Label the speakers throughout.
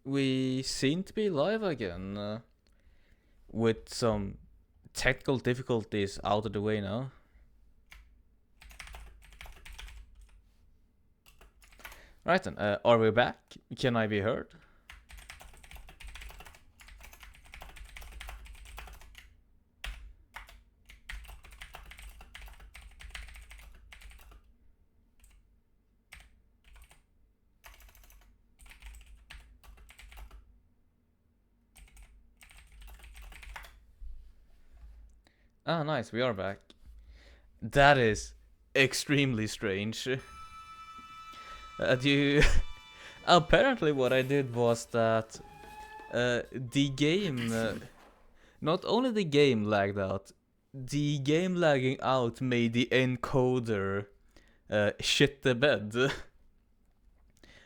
Speaker 1: we seem to be live again, with some technical difficulties out of the way now. Right then, are we back? Can I be heard? Ah, nice, we are back. That is extremely strange. Apparently what I did was that the game, not only the game lagged out, the game lagging out made the encoder shit the bed.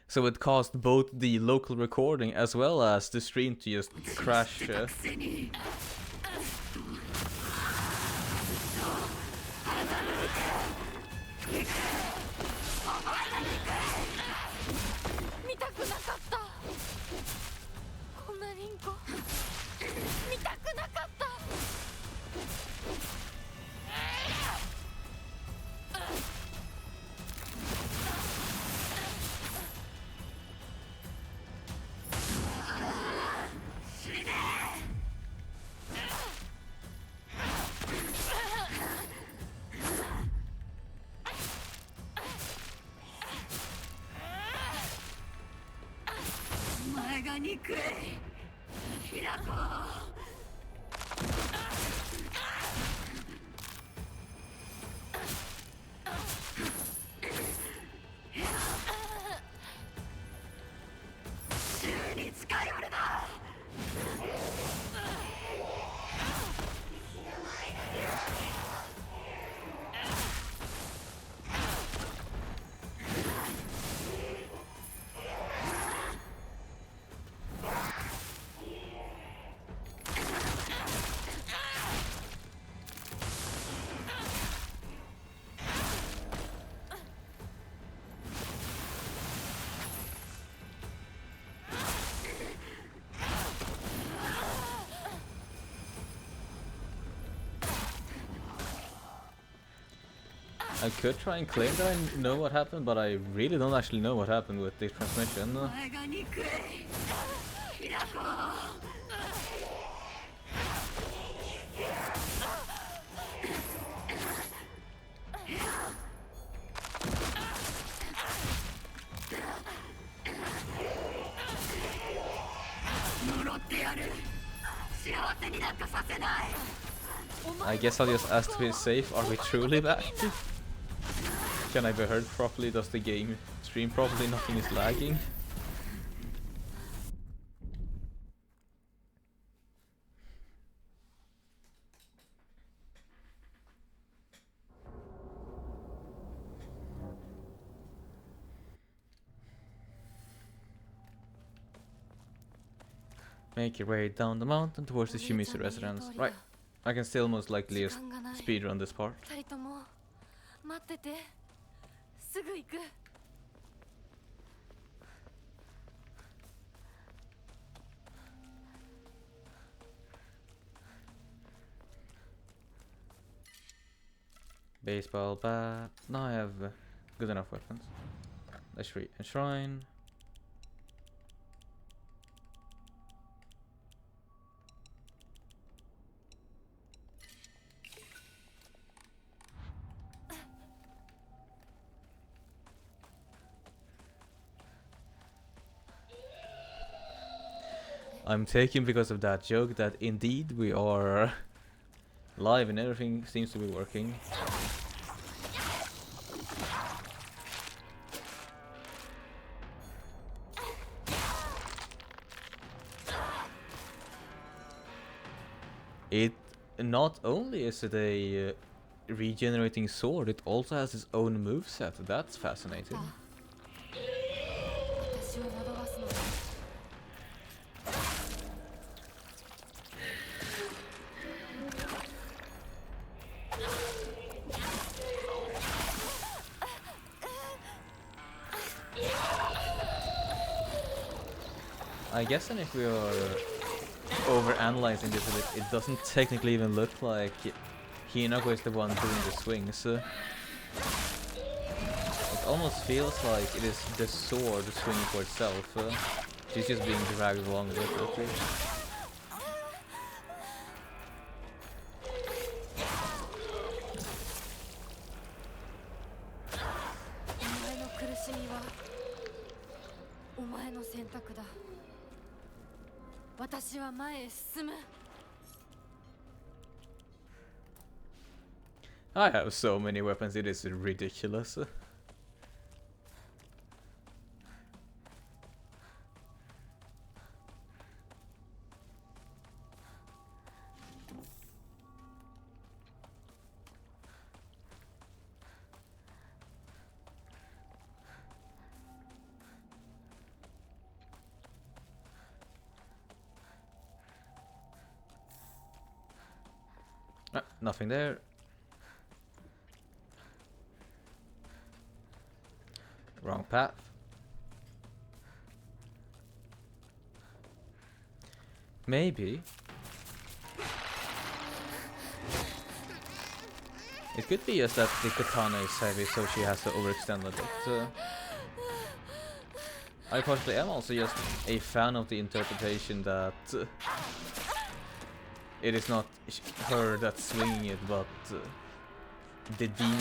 Speaker 1: So it caused both the local recording as well as the stream to just crash. I could try and claim that I know what happened, but I really don't actually know what happened with the transmission. I guess I'll just ask to be safe. Are we truly back? Can I be heard properly? Does the game stream properly? Nothing is lagging? Make your way down the mountain towards the Shimizu residence. Right. I can still most likely just speedrun this part. Baseball bat. Now I have good enough weapons. Let's read a shrine. I'm taking because of that joke that indeed we are live and everything seems to be working. It not only is it a regenerating sword, it also has its own moveset. That's fascinating. I guess then if we are over-analyzing this a bit, it doesn't technically even look like Hinako is the one doing the swings. It almost feels like it is the sword swinging for itself. She's just being dragged along with it. I have so many weapons, it is ridiculous. Nothing there. Wrong path. Maybe. It could be just that the katana is heavy, so she has to overextend a bit. I personally am also just a fan of the interpretation that it is not her that's swinging it, but the demon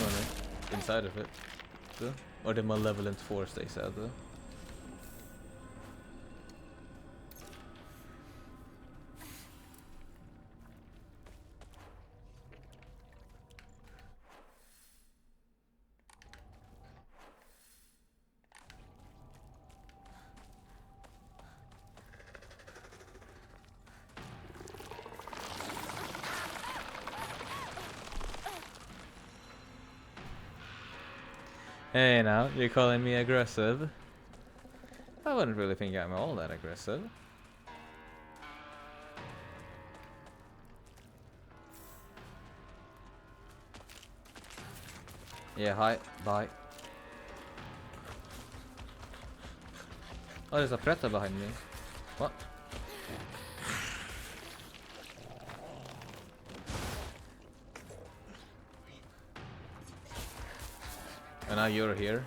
Speaker 1: inside of it. Or the malevolent force, they said. Hey now, you're calling me aggressive? I wouldn't really think I'm all that aggressive. Yeah, hi, bye. Oh, there's a Preta behind me. What? And now you're here.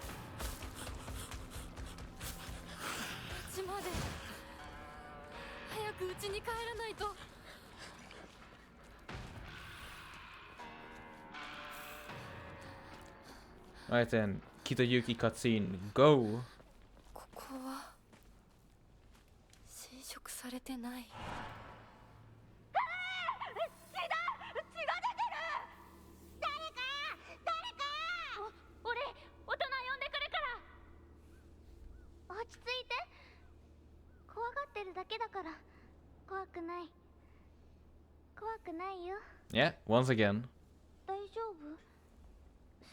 Speaker 1: Right then, Kitayuki cutscene, go!
Speaker 2: ここは侵食されてない。
Speaker 1: Yeah, once again.
Speaker 3: 大丈夫？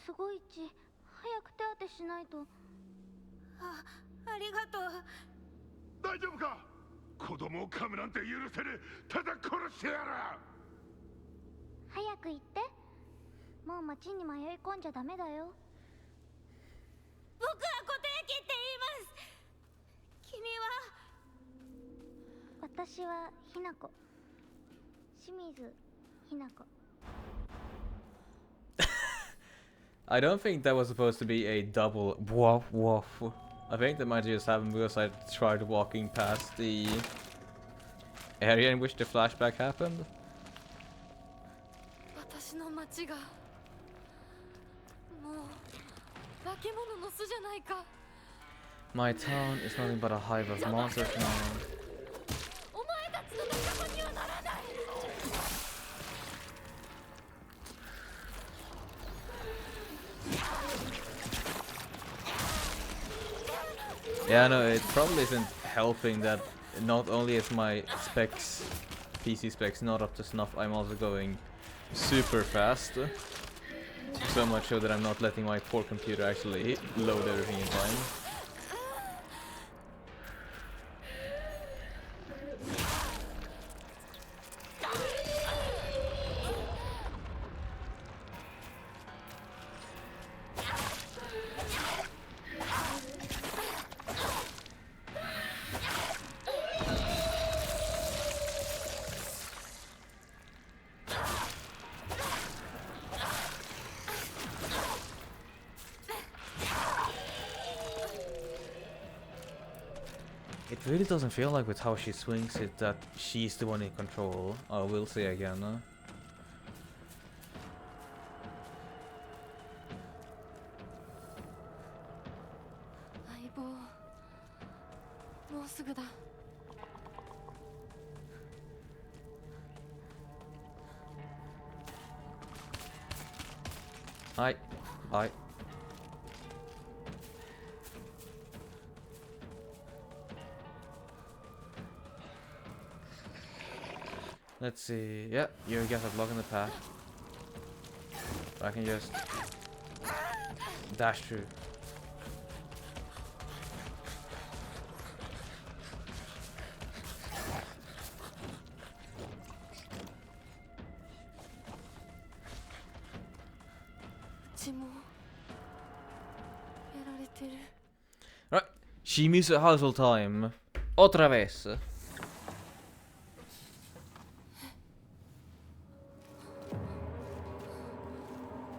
Speaker 3: すごい血、早く手当てしないと。
Speaker 2: ありがとう。
Speaker 4: 大丈夫か？子供を噛むなんて許せねえ。ただ殺してやる。
Speaker 3: 早く行って。もう町に迷い込んじゃダメだよ。
Speaker 2: 僕は固定機って言います。君は？
Speaker 3: 私はひなこ。清水ひなこ。
Speaker 1: I don't think that was supposed to be a double woof woof. I think that might just happen because I tried walking past the area in which the flashback happened.
Speaker 2: 私の町がもう化け物の巣じゃないか。
Speaker 1: My town is nothing but a hive of monsters now.
Speaker 2: お前たちの仲間にはならない。
Speaker 1: Yeah, no, it probably isn't helping that not only is my specs, PC specs, not up to snuff, I'm also going super fast. So much so that I'm not letting my poor computer actually load everything in time. It really doesn't feel like with how she swings it that she's the one in control. Oh, we'll see again.
Speaker 2: 相棒もうすぐだ。
Speaker 1: Hi. Hi. Let's see. Yeah, you get a block in the path. I can just dash through. Right, Shimizu household time. Otra vez.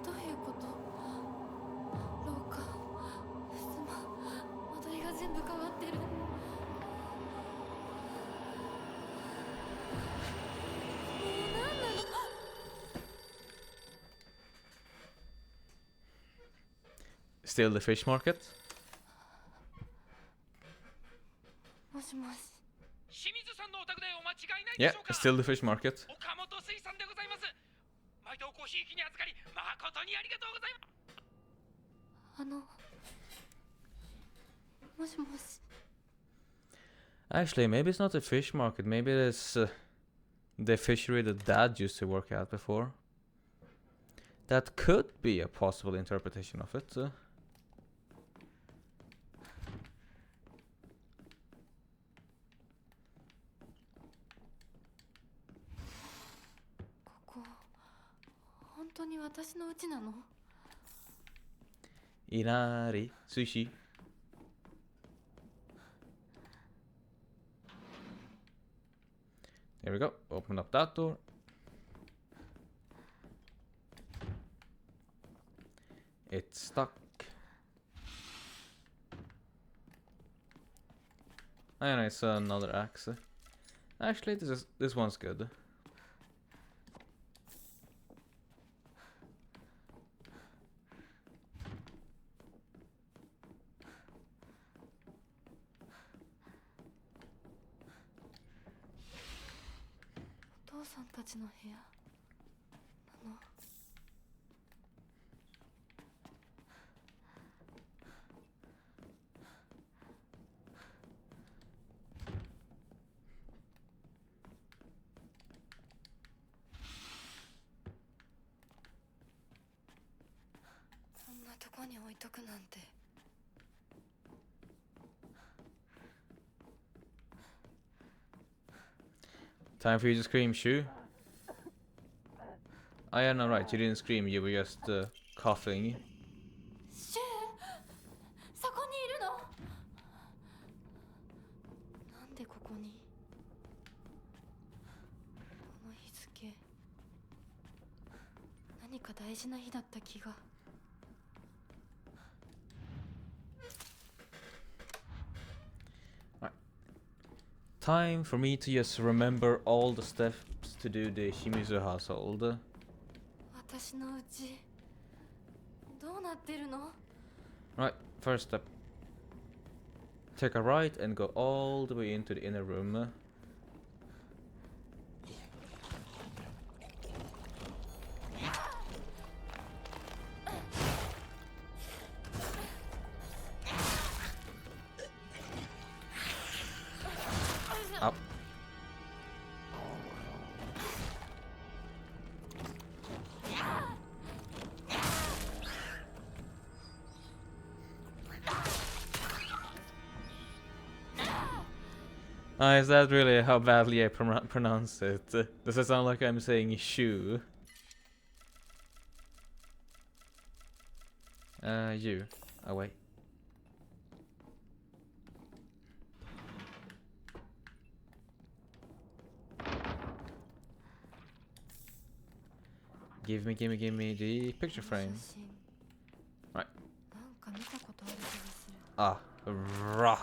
Speaker 2: どういうこと？廊下、襖、間取りが全部変わってる。もう何なの
Speaker 1: ？Still the fish market?
Speaker 2: もしもし。
Speaker 5: 清水さんのお宅でお間違いない
Speaker 1: Yeah,
Speaker 5: でしょうか。
Speaker 1: still the fish market.
Speaker 5: 岡本水産でございます。毎度ごひいきに預かり誠にありがとうございます。
Speaker 2: もしもし。
Speaker 1: Actually, maybe it's not the fish market. Maybe it's the fishery that Dad used to work at before. That could be a possible interpretation of it.
Speaker 2: ここ本当に私の家なの
Speaker 1: Inari, sushi. There we go. Open up that door. It's stuck. And I saw another axe. Actually, this one's good.
Speaker 2: O 父さんたちの部屋なの。そんなとこに置いとくなんて。
Speaker 1: Time for you to scream, Shu. Oh yeah, no, right, you didn't scream, you were just coughing.
Speaker 2: シュウ、そこにいるの？なんでここに？この日付、何か大事な日だった気が。
Speaker 1: Time for me to just remember all the steps to do the Shimizu household.
Speaker 2: 私の家、どうなってるの？
Speaker 1: Right, first step. Take a right and go all the way into the inner room. Up. Is that really how badly I pronounce it? Does it sound like I'm saying shoe? You. Oh wait. Give me the picture frame.
Speaker 2: 写真
Speaker 1: Right.
Speaker 2: なんか見たことある気がする。
Speaker 1: Ah, rah.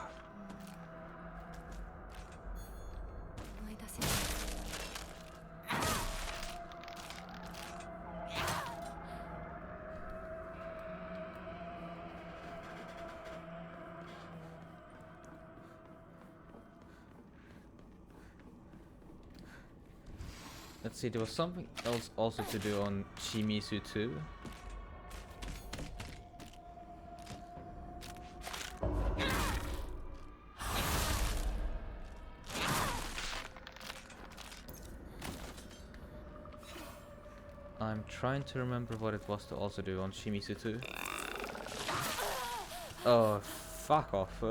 Speaker 1: Let's see, there was something else also to do on Shimizu 2. I'm trying to remember what it was to also do on Shimizu 2. Oh, fuck off.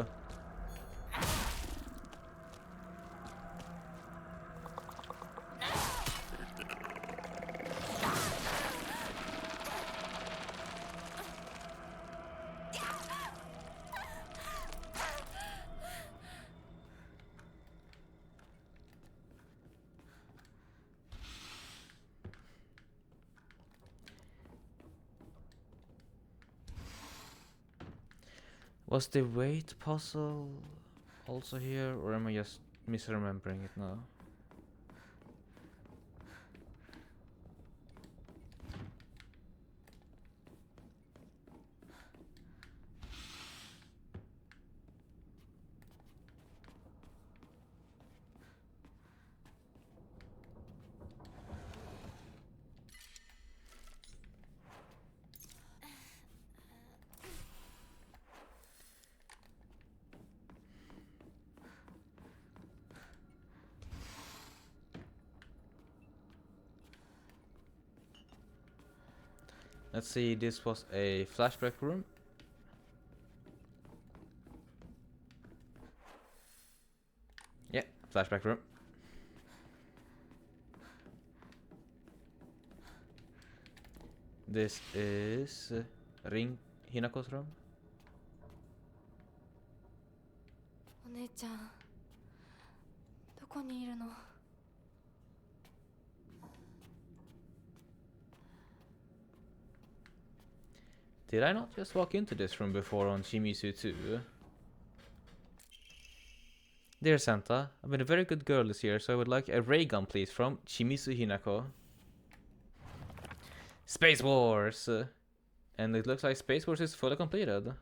Speaker 1: Was the weight puzzle also here, or am I just misremembering it now? Let's see, this was a flashback room. Yeah, flashback room. This is Ring Hinako's room.
Speaker 2: お姉ちゃんどこにいるの？
Speaker 1: Did I not just walk into this room before on Shimizu 2? Dear Santa, I've been a very good girl this year, so I would like a ray gun, please, from Shimizu Hinako. Space Wars! And it looks like Space Wars is fully completed.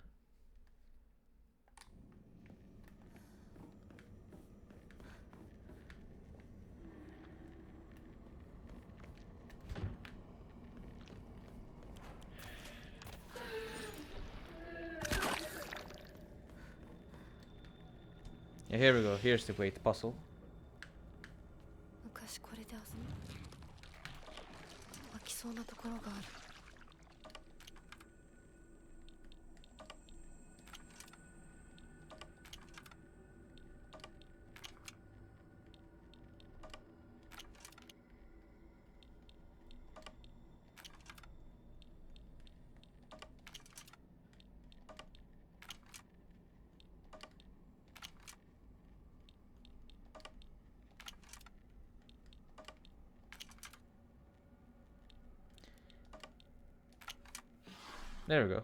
Speaker 1: Yeah, here we go. Here's the weight puzzle.
Speaker 2: 昔これで遊んだ湧きそうなところがある。
Speaker 1: There we go.
Speaker 2: こ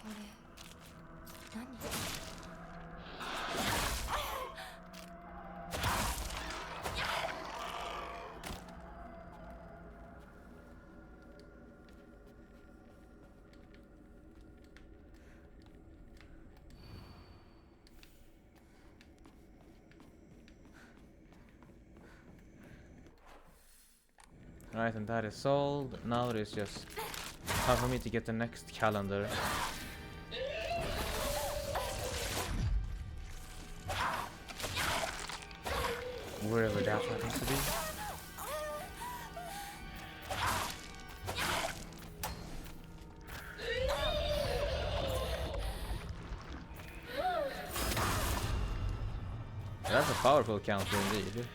Speaker 2: れ何？
Speaker 1: Right, and that is solved. Now it is just time for me to get the next calendar. Wherever that happens to be. That's a powerful counter indeed.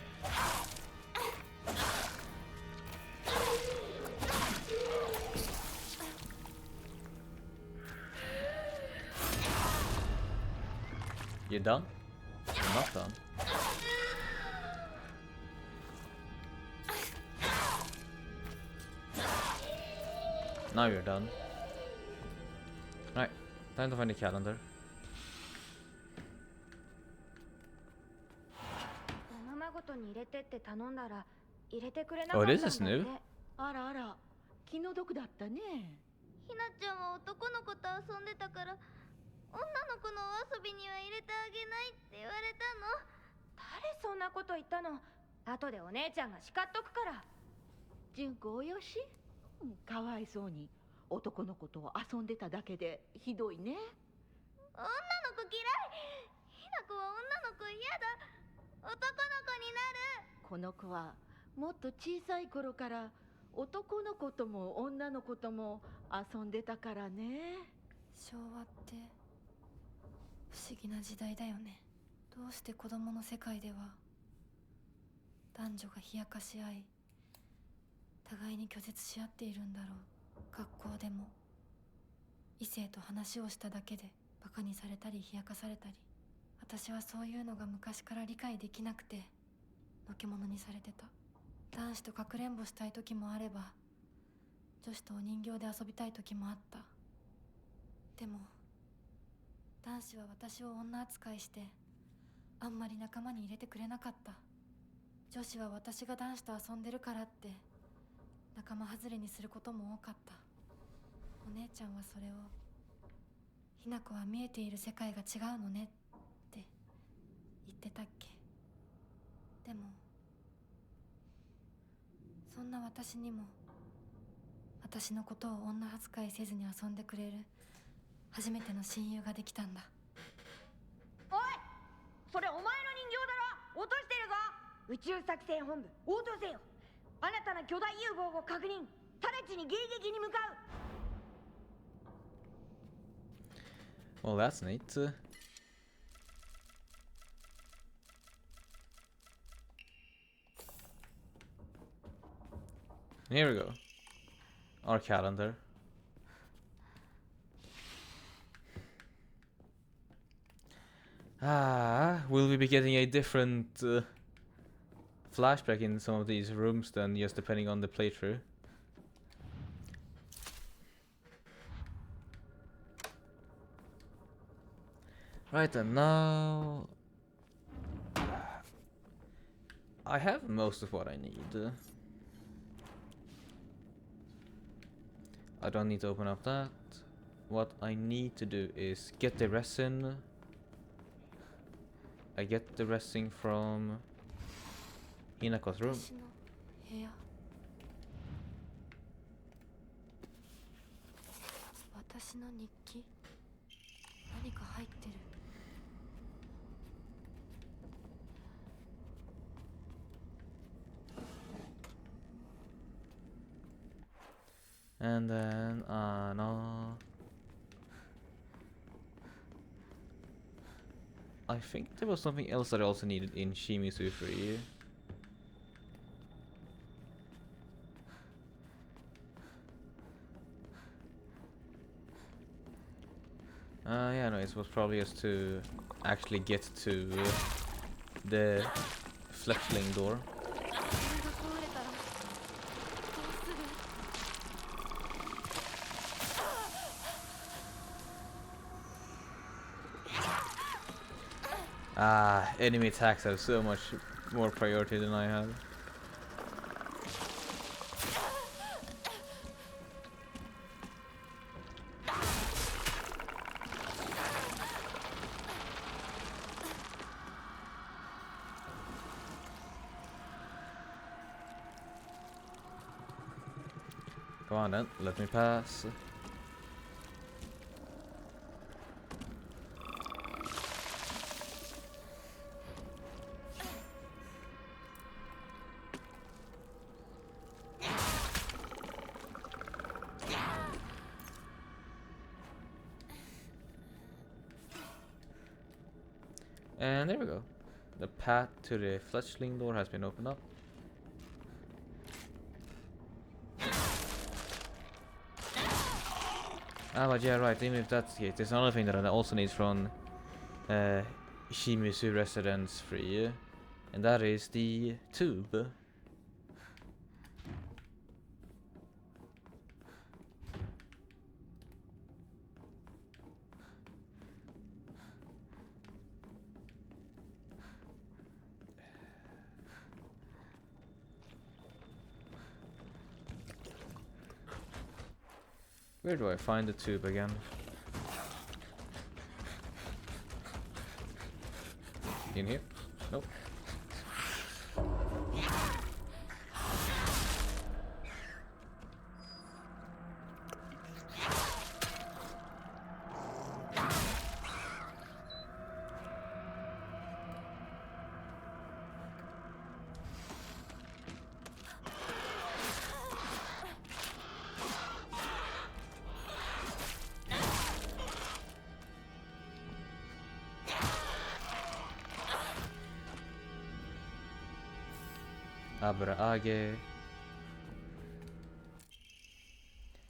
Speaker 1: You done? You're not done. Now you're done. Right, time to find the calendar.
Speaker 3: おままごとに入れてって頼んだら入れてくれなか
Speaker 1: Oh,
Speaker 3: ったん
Speaker 1: this
Speaker 3: だ
Speaker 1: is
Speaker 3: ね。
Speaker 1: new.
Speaker 6: あらあら、気の毒だったね。
Speaker 3: ひなちゃんは男の子と遊んでたから女の子のお遊びには入れてあげないって言われたの。
Speaker 6: そんなこと言ったの。後でお姉ちゃんが叱っとくから。純子およし、かわいそうに男の子と遊んでただけでひどいね。
Speaker 3: 女の子嫌い。ひな子は女の子嫌だ。男の子になる。
Speaker 6: この子はもっと小さい頃から男の子とも女の子とも遊んでたからね。
Speaker 2: 昭和って不思議な時代だよね。どうして子供の世界では男女が冷やかし合い互いに拒絶し合っているんだろう。学校でも異性と話をしただけでバカにされたり冷やかされたり、私はそういうのが昔から理解できなくてのけものにされてた。男子とかくれんぼしたい時もあれば女子とお人形で遊びたい時もあった。でも男子は私を女扱いしてあんまり仲間に入れてくれなかった。女子は私が男子と遊んでるからって仲間外れにすることも多かった。お姉ちゃんはそれをひな子は見えている世界が違うのねって言ってたっけ。でもそんな私にも私のことを女扱いせずに遊んでくれる初めての親友ができたんだ。
Speaker 6: おい、それお前の人形だろ。落としてるぞ。宇宙作戦本部応答せよ。新たな巨大融合を確認。直ちに迎撃に向かう。
Speaker 1: Well, that's neat. Here we go. Our calendar. Will we be getting a different flashback in some of these rooms then, just depending on the playthrough? Right then, now I have most of what I need. I don't need to open up that. What I need to do is get the resin. I get the resin from Hinako's room.
Speaker 2: 私の部屋。私の日記。何か入ってる。
Speaker 1: And then, no. I think there was something else that I also needed in Shimizu 3. Yeah, no, it was probably just to actually get to the fletchling door.
Speaker 2: これが壊れたらどうする。
Speaker 1: Enemy attacks have so much more priority than I have. Come on then, let me pass. And there we go. The path to the fletchling door has been opened up. But yeah, right, even if that's the case, there's another thing that I also need from Shimizu Residence 3, and that is the tube. Where do I find the tube again? In here? Nope. Abrage.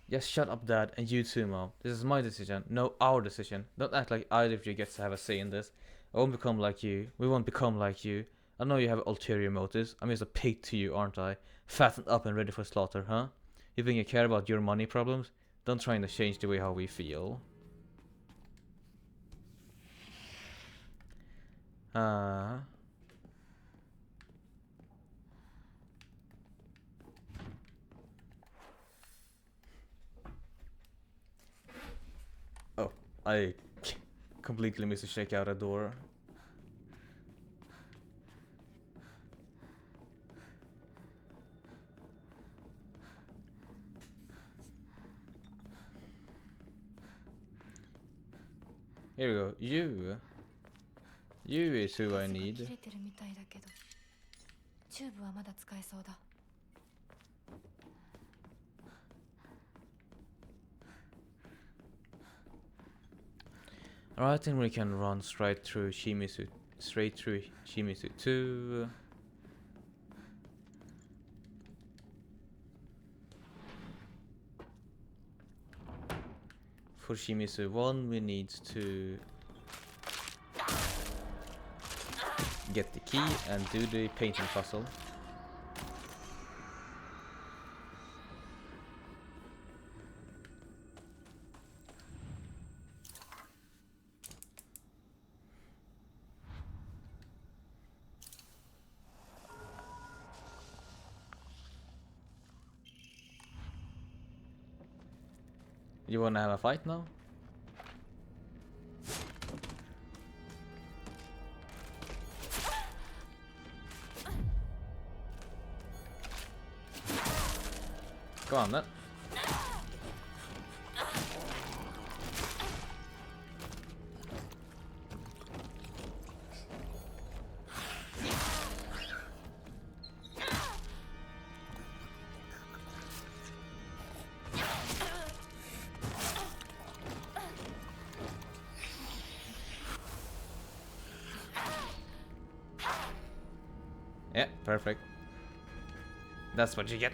Speaker 1: Just shut up, Dad, and you too, Mom. This is my decision, no our decision. Don't act like either of you gets to have a say in this. I won't become like you. We won't become like you. I know you have ulterior motives. I'm just a pig to you, aren't I? Fattened up and ready for slaughter, huh? You think you care about your money problems? Don't try to change the way how we feel. Oh, I completely missed to check out a door. Here we go. You is who I
Speaker 2: 切
Speaker 1: need.
Speaker 2: れてるみたいだけどチューブはまだ使えそうだ
Speaker 1: Alright, I think we can run straight through Shimizu 2. For Shimizu 1 we need to get the key and do the painting puzzle. You wanna have a fight now? Go on then. Yeah, perfect. That's what you get.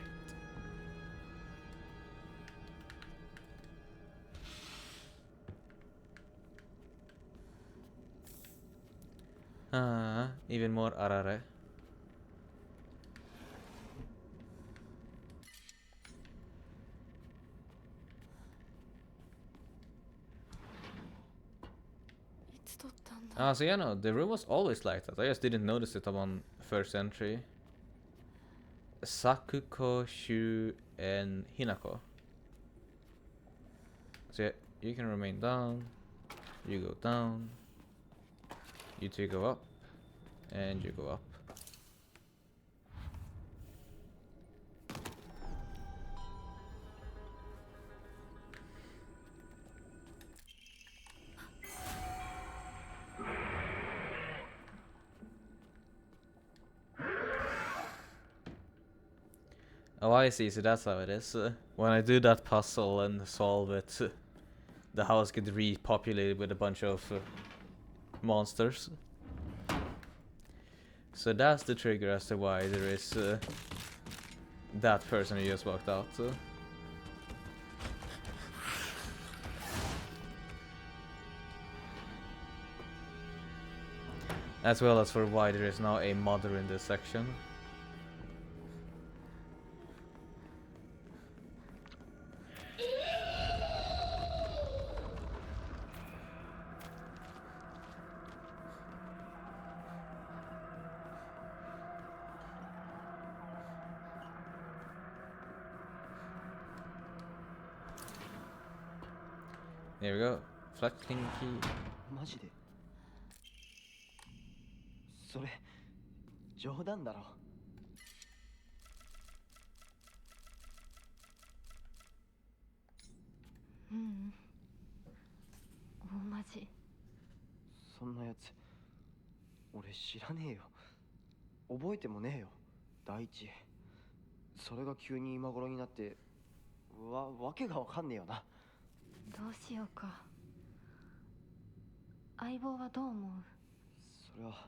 Speaker 1: Even more arare. So yeah, no, the room was always like that. I just didn't notice it upon first entry. Sakuko, Shu, and Hinako. So yeah, you can remain down. You go down. You two go up. And you go up. Oh, I see, so that's how it is. When I do that puzzle and solve it, the house gets repopulated with a bunch of monsters. So that's the trigger as to why there is that person who just walked out. As well as for why there is now a mother in this section. There we go. Flatling key.
Speaker 7: マジでそれ冗談だろ
Speaker 2: うん大マジ
Speaker 7: そんなやつ俺知らねえよ覚えてもねえよ第一それが急に今頃になってわけがわかんねえよな
Speaker 2: どうしようか相棒はどう思う
Speaker 7: それは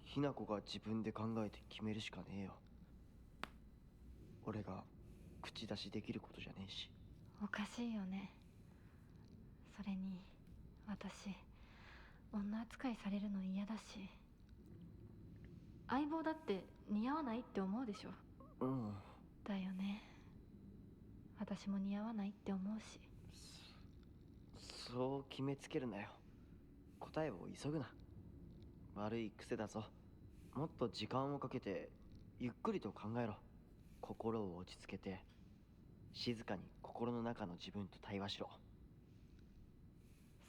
Speaker 7: ひな子が自分で考えて決めるしかねえよ俺が口出しできることじゃねえし。
Speaker 2: おかしいよね。それに私女扱いされるの嫌だし、相棒だって似合わないって思うでしょ。
Speaker 7: うん。
Speaker 2: だよね。私も似合わないって思うし。
Speaker 7: そう決めつけるなよ。答えを急ぐな。悪い癖だぞ。もっと時間をかけてゆっくりと考えろ。心を落ち着けて静かに心の中の自分と対話しろ。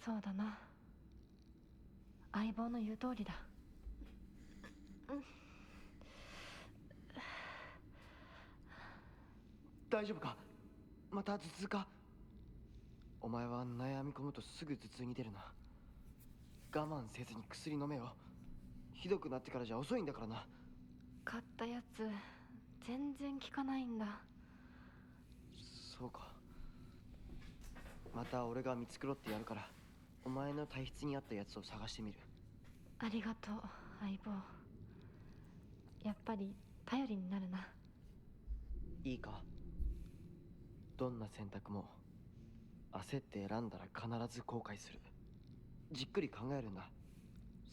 Speaker 2: そうだな。相棒の言う通りだ。
Speaker 7: 大丈夫か？また頭痛か？お前は悩み込むとすぐ頭痛に出るな。我慢せずに薬飲めよ。ひどくなってからじゃ遅いんだからな。
Speaker 2: 買ったやつ全然効かないんだ。
Speaker 7: そうか。また俺が見繕ってやるから、お前の体質に合ったやつを探してみる。
Speaker 2: ありがとう相棒。やっぱり頼りになるな。
Speaker 7: いいか？どんな選択も焦って選んだら必ず後悔する。じっくり考えるんだ。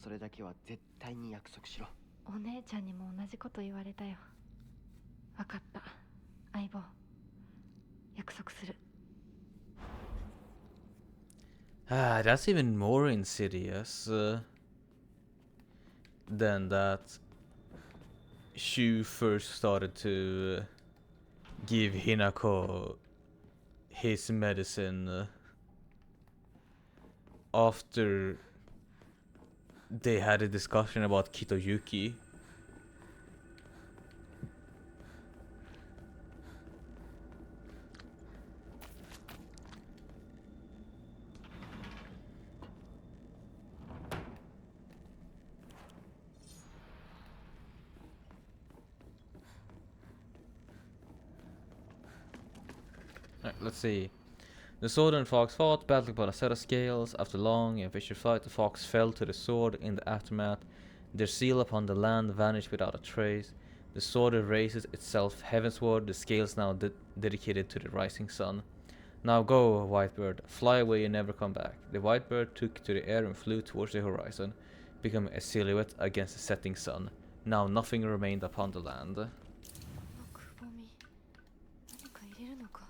Speaker 7: それだけは絶対に約束しろ。
Speaker 2: お姉ちゃんにも同じこと言われたよ。わかった相棒、約束する。
Speaker 1: Ah, that's even more insidious than that Shu first started to give Hinako his medicine after they had a discussion about Kitoyuki. Alright, let's see. The sword and fox fought, battling upon a set of scales. After long and vicious fight, the fox fell to the sword in the aftermath. Their seal upon the land vanished without a trace. The sword raises itself heavensward, the scales now dedicated to the rising sun. Now go, white bird, fly away and never come back. The white bird took to the air and flew towards the horizon, becoming a silhouette against the setting sun. Now nothing remained upon the land.
Speaker 2: くぼみ、何か入れるのか。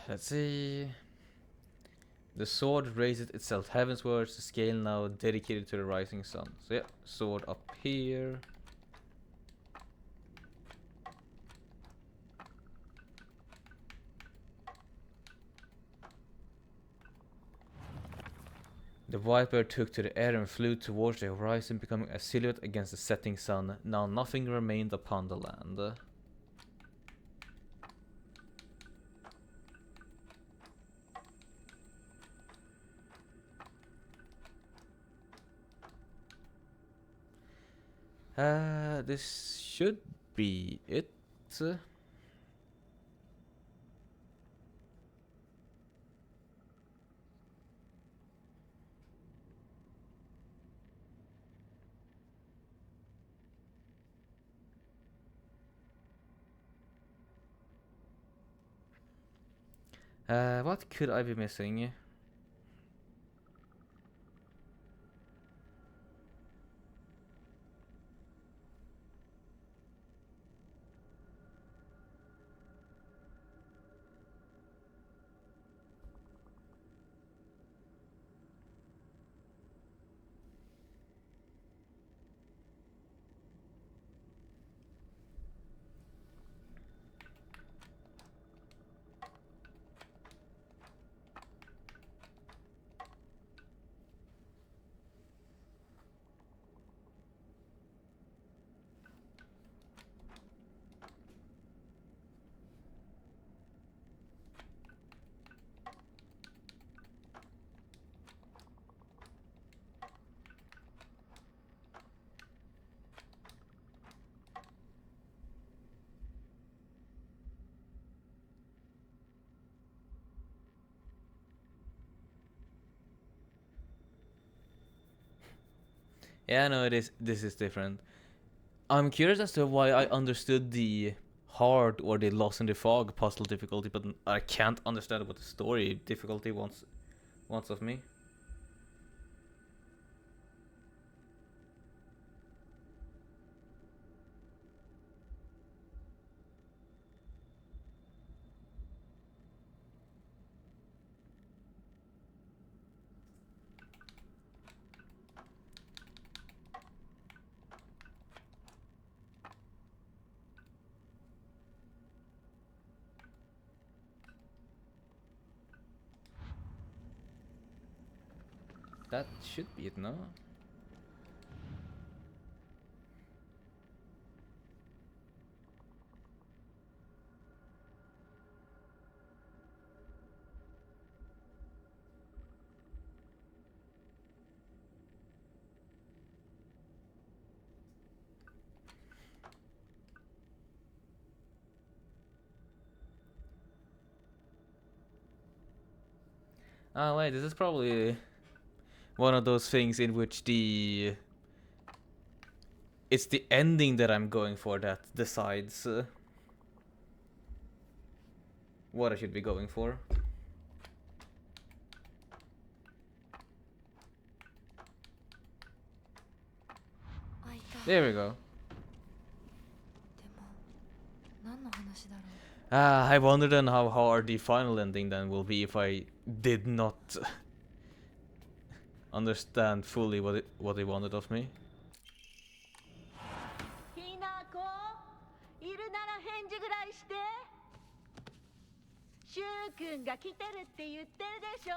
Speaker 1: Let's see. The sword raises itself heavenswards, the scale now dedicated to the rising sun. So yeah, sword up here. The white bird took to the air and flew towards the horizon, becoming a silhouette against the setting sun. Now nothing remained upon the land. This should be it. What could I be missing? Yeah, no, it is. This is different. I'm curious as to why I understood the hard or the lost in the fog puzzle difficulty, but I can't understand what the story difficulty wants of me. That should be it, no? Oh wait, this is probably one of those things in which it's the ending that I'm going for that decides what I should be going for. There we go.
Speaker 2: でも何の話だろう。
Speaker 1: I wonder then how hard the final ending then will be if I did not understand fully what they wanted of me.
Speaker 6: ひなこいるなら返事ぐらいして。シュウくんが来てるって言ってるでしょ。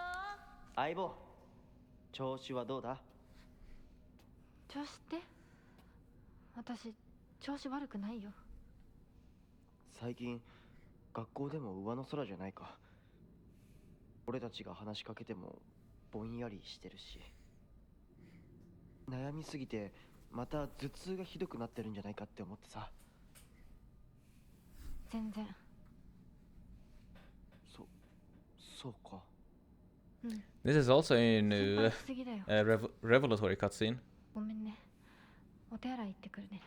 Speaker 7: 相棒、調子はどうだ？
Speaker 2: 調子って私調子悪くないよ。
Speaker 7: 最近学校でも上の空じゃないか。俺たちが話しかけてもぼんやりしてるし、悩みすぎてまた頭痛がひどくなってるんじゃないかって思ってさ。
Speaker 2: 全然。
Speaker 7: そうか。
Speaker 2: うん。
Speaker 1: This is also a
Speaker 2: 心
Speaker 1: new
Speaker 2: 配しすぎだよ。
Speaker 1: revelatory cutscene.
Speaker 2: ごめんね。お手洗い行ってくるね。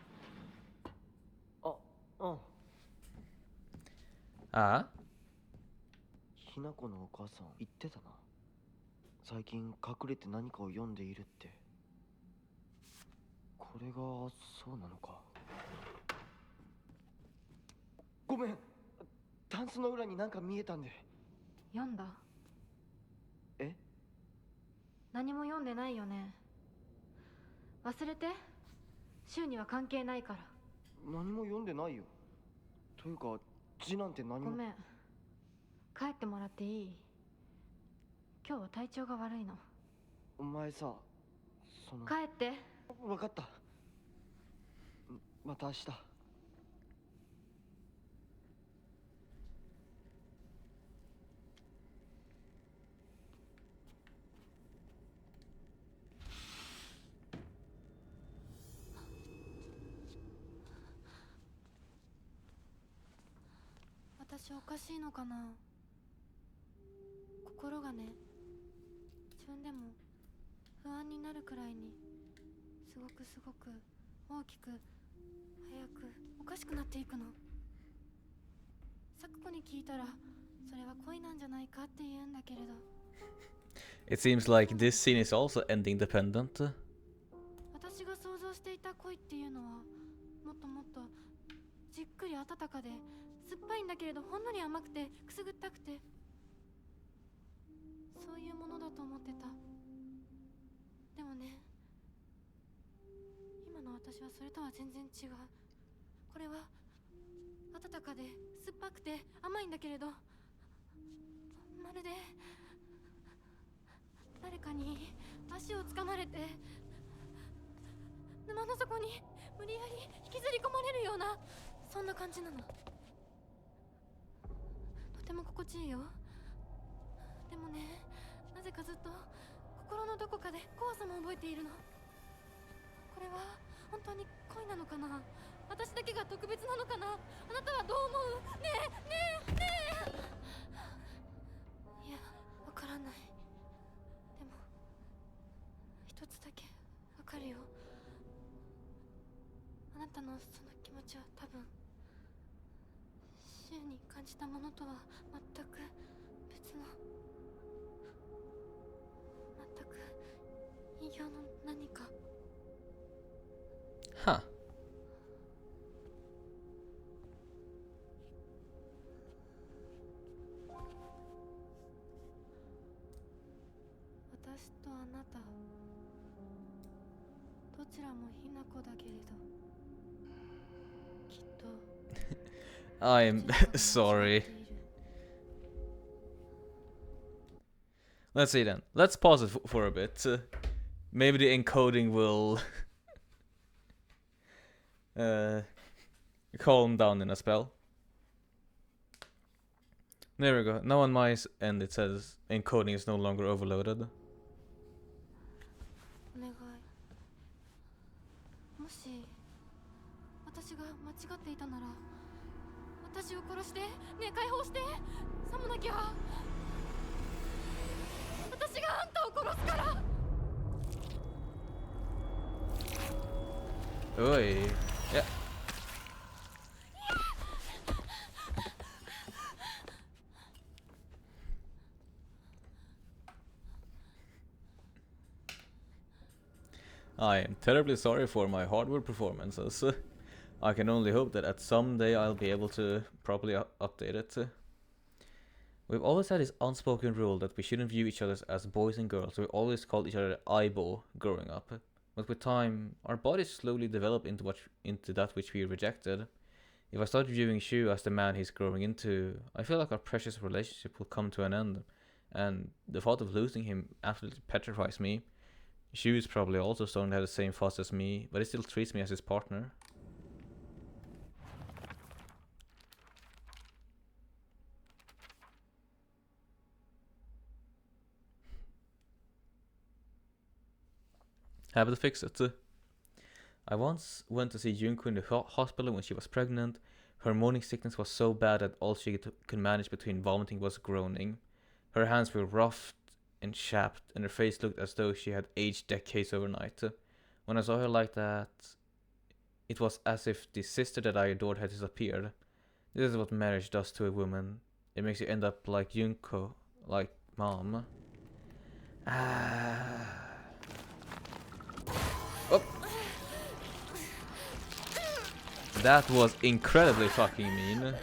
Speaker 7: あ、うん。
Speaker 1: Ah?
Speaker 7: ひなこのお母さん言ってたな。最近隠れて何かを読んでいるって。これがそうなのか。ごめん、タンスの裏になんか見えたんで。
Speaker 2: 読んだ？
Speaker 7: え？
Speaker 2: 何も読んでないよね。忘れて。週には関係ないから。
Speaker 7: 何も読んでないよ。というか字なんて何も。
Speaker 2: ごめん。帰ってもらっていい？今日は体調が悪いの。
Speaker 7: お前さ、その。
Speaker 2: 帰って。
Speaker 7: 分かった。また明日。
Speaker 2: 私おかしいのかな。心がね、自分でも不安になるくらいにすごく大きく早くおかしくなっていくの。サクコに聞いたらそれは恋なんじゃないかって言うんだけれど。
Speaker 1: It seems like this scene is also ending dependent.
Speaker 2: 私が想像していた恋っていうのはもっともっとじっくり温かで酸っぱいんだけれどほんのり甘くてくすぐったくて、そういうものだと思ってた。でもね、今の私はそれとは全然違う。これは温かで酸っぱくて甘いんだけれど、まるで誰かに足をつかまれて沼の底に無理やり引きずり込まれるような、そんな感じなの。とても心地いいよ。でもね、なぜかずっと心のどこかで怖さも覚えているの。これは本当に恋なのかな。私だけが特別なのかな。あなたはどう思う？ねえ。いや、わからない。でも一つだけわかるよ。のその気持ちは多分柊に感じたものとは全く別の全く異形の何か。
Speaker 1: Huh.
Speaker 2: 私とあなたどちらもヒナコだけれどきっと
Speaker 1: I'm sorry. Let's see then. Let's pause it for a bit. Maybe the encoding will calm down in a spell. There we go. Now on my end it says encoding is no longer overloaded.
Speaker 2: お願い。もし私が間違っていたなら私を殺してねえ解放してさもなきゃ私があんたを殺すから。
Speaker 1: Oi. Yeah. I am terribly sorry for my hardware performances. I can only hope that at some day I'll be able to properly update it. We've always had this unspoken rule that we shouldn't view each other as boys and girls. We always called each other Aibo growing up. But with time, our bodies slowly develop into that which we rejected. If I start viewing Shu as the man he's growing into, I feel like our precious relationship will come to an end. And the thought of losing him absolutely petrifies me. Shu is probably also starting to have the same thoughts as me, but he still treats me as his partner. Happy to fix it. I once went to see Junko in the hospital when she was pregnant. Her morning sickness was so bad that all she could manage between vomiting was groaning. Her hands were rough and chapped, and her face looked as though she had aged decades overnight. When I saw her like that, it was as if the sister that I adored had disappeared. This is what marriage does to a woman. It makes you end up like Junko, like mom. Oh. That was incredibly fucking mean.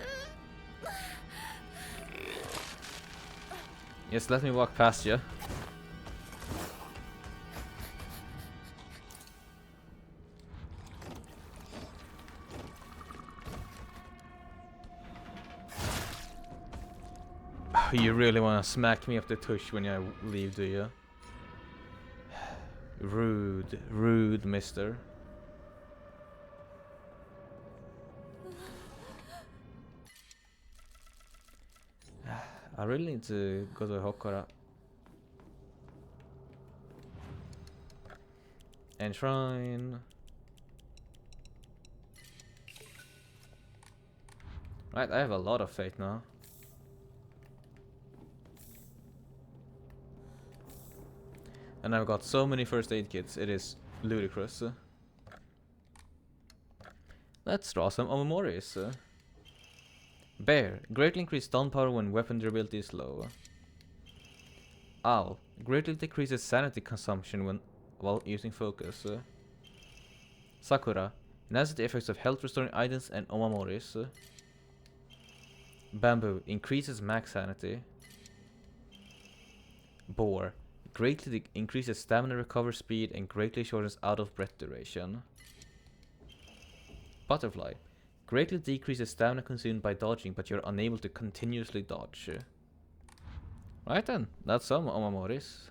Speaker 1: Yes, let me walk past you. You really wanna smack me up the tush when I leave, do you? Rude, rude, mister. I really need to go to Hokora. Enshrine. Right, I have a lot of faith now. And I've got so many first aid kits, it is ludicrous. Let's draw some Omomoris. Bear, greatly increased stun power when weapon durability is low. Owl, greatly decreases sanity consumption while using focus. Sakura, enhances the effects of health restoring items and Omomoris. Bamboo, increases max sanity. Boar, greatly increases stamina recovery speed and greatly shortens out of breath duration. Butterfly, greatly decreases stamina consumed by dodging, but you're unable to continuously dodge. Right then, that's some Omomoris.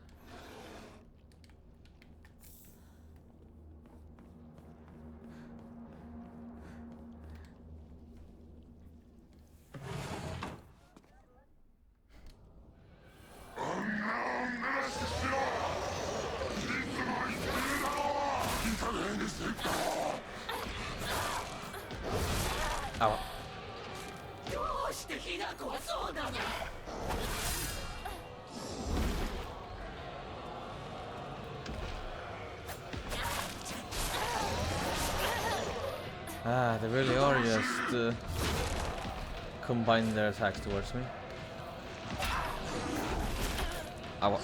Speaker 1: Ow. Ah, they really are just combining their attacks towards me. Ow.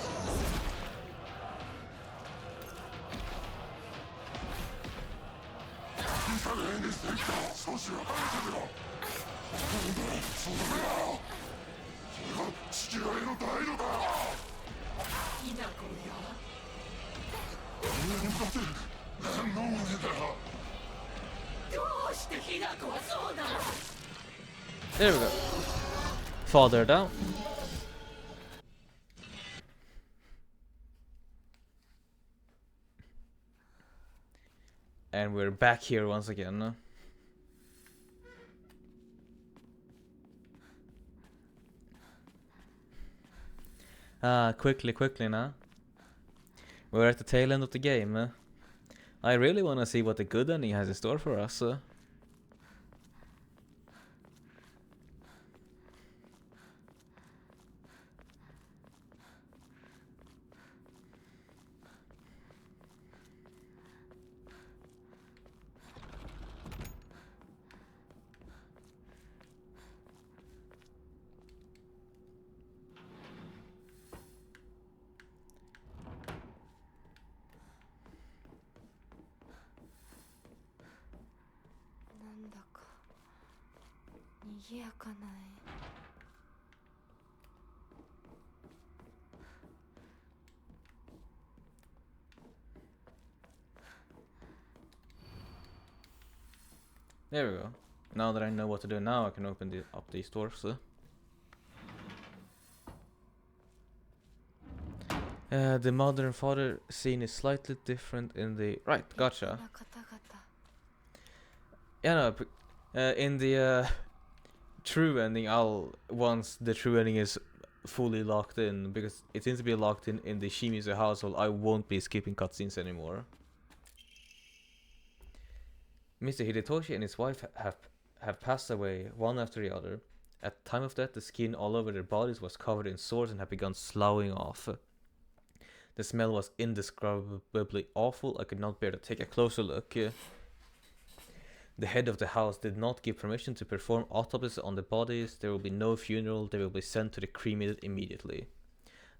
Speaker 1: There we go. Father down. And we're back here once again. Quickly now. We're at the tail end of the game. I really want to see what the good ending has in store for us. There we go. Now that I know what to do now, I can open up these doors. The mother and father scene is slightly different in the... Right, gotcha. Yeah, no, in the true ending, once the true ending is fully locked in, because it seems to be locked in the Shimizu household, I won't be skipping cutscenes anymore. Mr. Hidetoshi and his wife have passed away, one after the other. At the time of death, the skin all over their bodies was covered in sores and had begun sloughing off. The smell was indescribably awful. I could not bear to take a closer look. The head of the house did not give permission to perform autopsies on the bodies. There will be no funeral. They will be sent to the cremated immediately.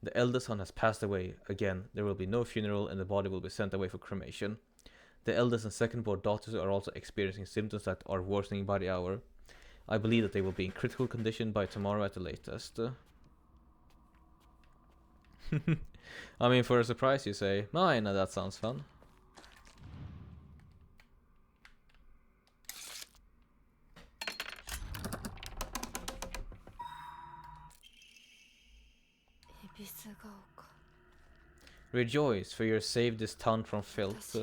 Speaker 1: The eldest son has passed away. Again, there will be no funeral and the body will be sent away for cremation. The eldest and second born daughters are also experiencing symptoms that are worsening by the hour. I believe that they will be in critical condition by tomorrow at the latest. I mean, for a surprise you say, oh, I know, that sounds fun. Rejoice, for you are saved this town from filth.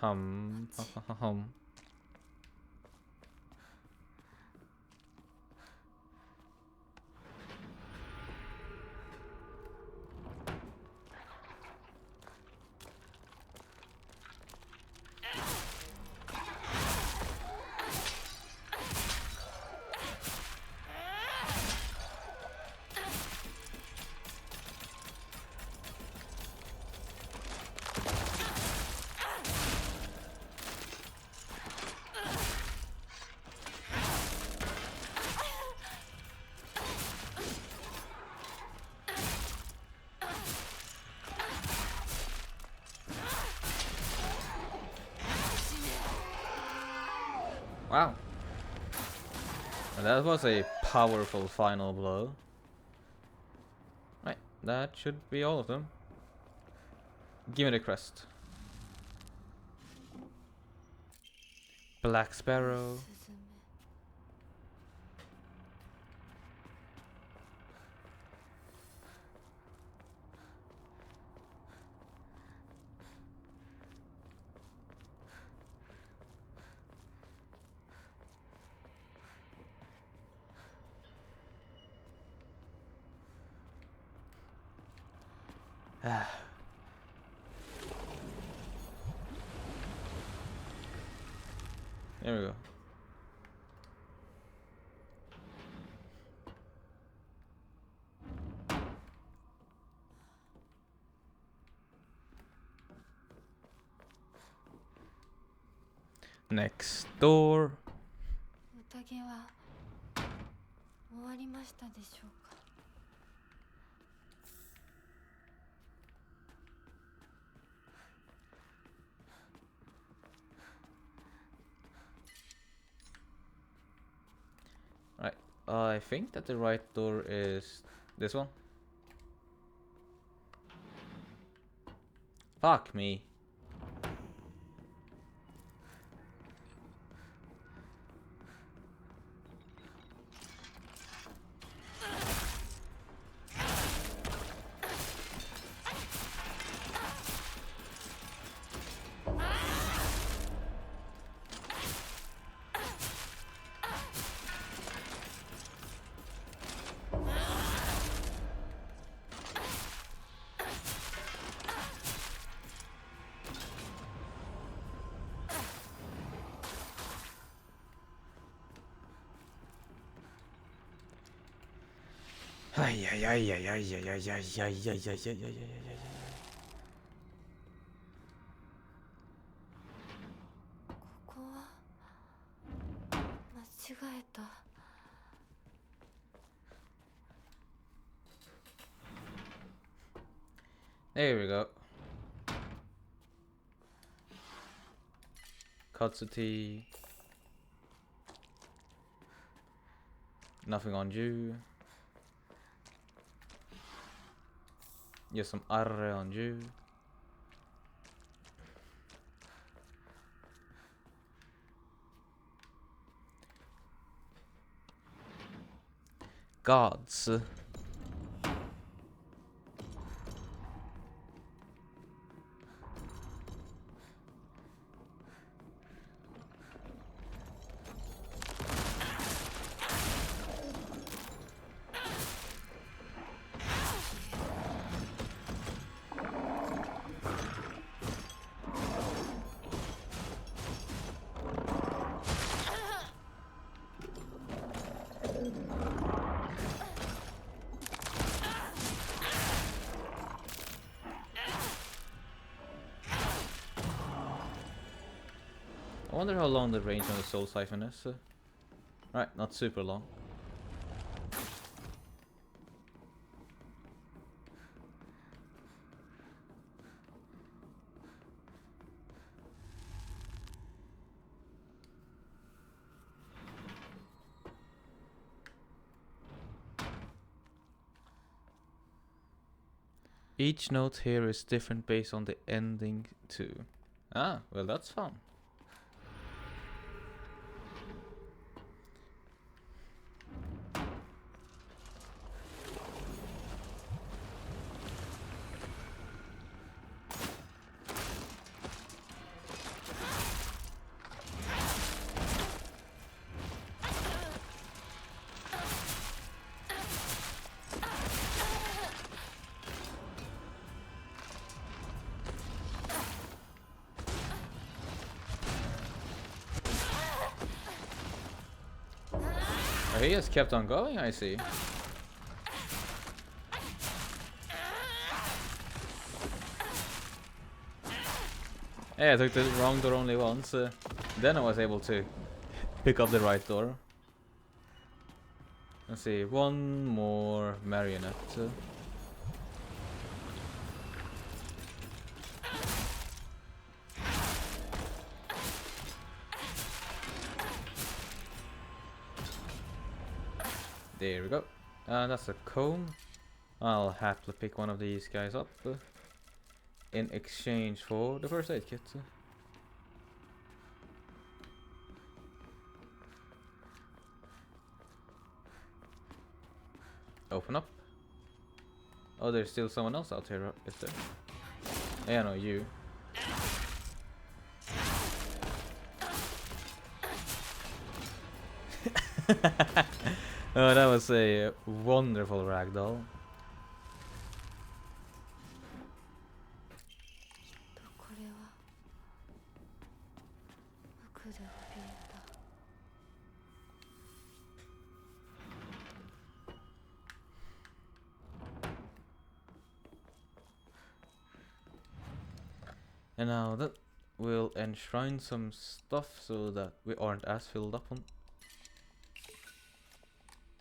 Speaker 1: Hum. Wow. And that was a powerful final blow. Right, that should be all of them. Give me the crest. Black Sparrow. There we go. Next door.
Speaker 2: 宴は終わりましたでしょうか。
Speaker 1: Right. I think that the right door is this one. Fuck me. Ay, ay, ay, ay, ay, ay, ay, ay, ay, ay, ay, ay, ay, ay, ay.
Speaker 2: ここは間違えた。
Speaker 1: There we go. Katsuti. Nothing on you. Just some arre on you. Gods. I wonder how long the range on the Soul Siphon is. Right, not super long. Each note here is different based on the ending too. Ah, well that's fun. Oh, he just kept on going, I see. Yeah, I took the wrong door only once. Then I was able to pick up the right door. Let's see, one more marionette. There we go. That's a comb. I'll happily pick one of these guys up in exchange for the first aid kit. Open up. Oh, there's still someone else out here, is there? Yeah, no, you. Oh, that was a wonderful ragdoll.
Speaker 2: これは奥で怯えた。
Speaker 1: And now that we'll enshrine some stuff so that we aren't as filled up on.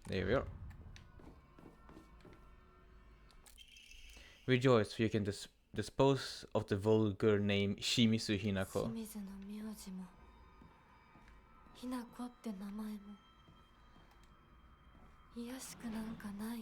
Speaker 1: There we are. Rejoice, for you can dispose of the vulgar name Shimizu Hinako.
Speaker 2: 清水の名字もひなこって名前も卑しくなんかない。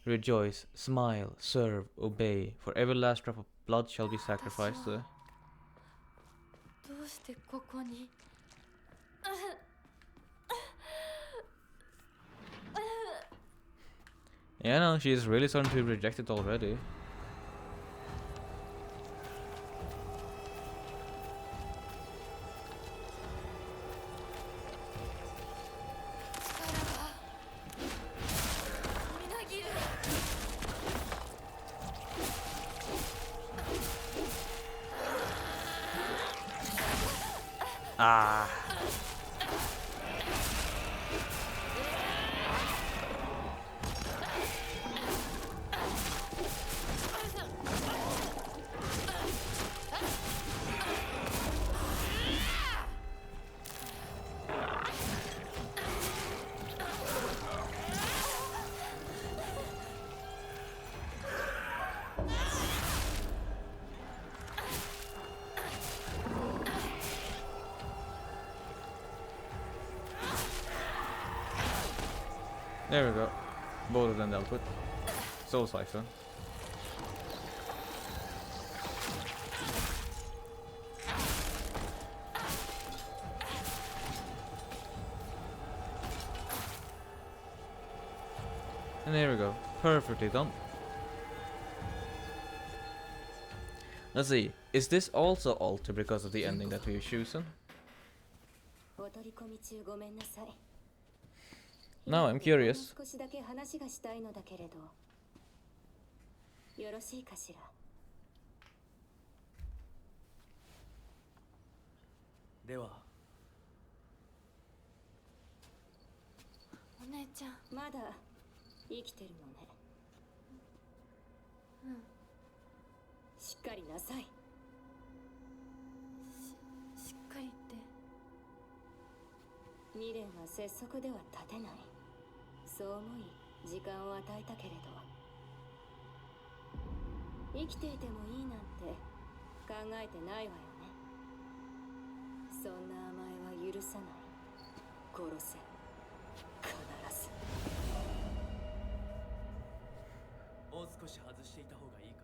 Speaker 1: Rejoice, smile, serve, obey, for every last drop of blood shall be sacrificed.
Speaker 2: どうしてここに
Speaker 1: Yeah, no, she's really starting to be rejected already. Ah. There we go. Both of them dealt with. Soul Siphon. And there we go. Perfectly done. Let's see. Is this also altered because of the ending that we've chosen? Now I'm curious.
Speaker 8: 少しだけ話がしたいのだけれど、よろしいかしら。
Speaker 7: では、
Speaker 2: お姉ちゃん。
Speaker 8: まだ生きてるのね。
Speaker 2: うん。
Speaker 8: しっかりなさい。
Speaker 2: しっかりって。
Speaker 8: 未練は拙速では立てない。そう思い時間を与えたけれど、生きていてもいいなんて考えてないわよね。そんな甘えは許さない。殺せ、必ず。
Speaker 7: もう少し外していた方がいいか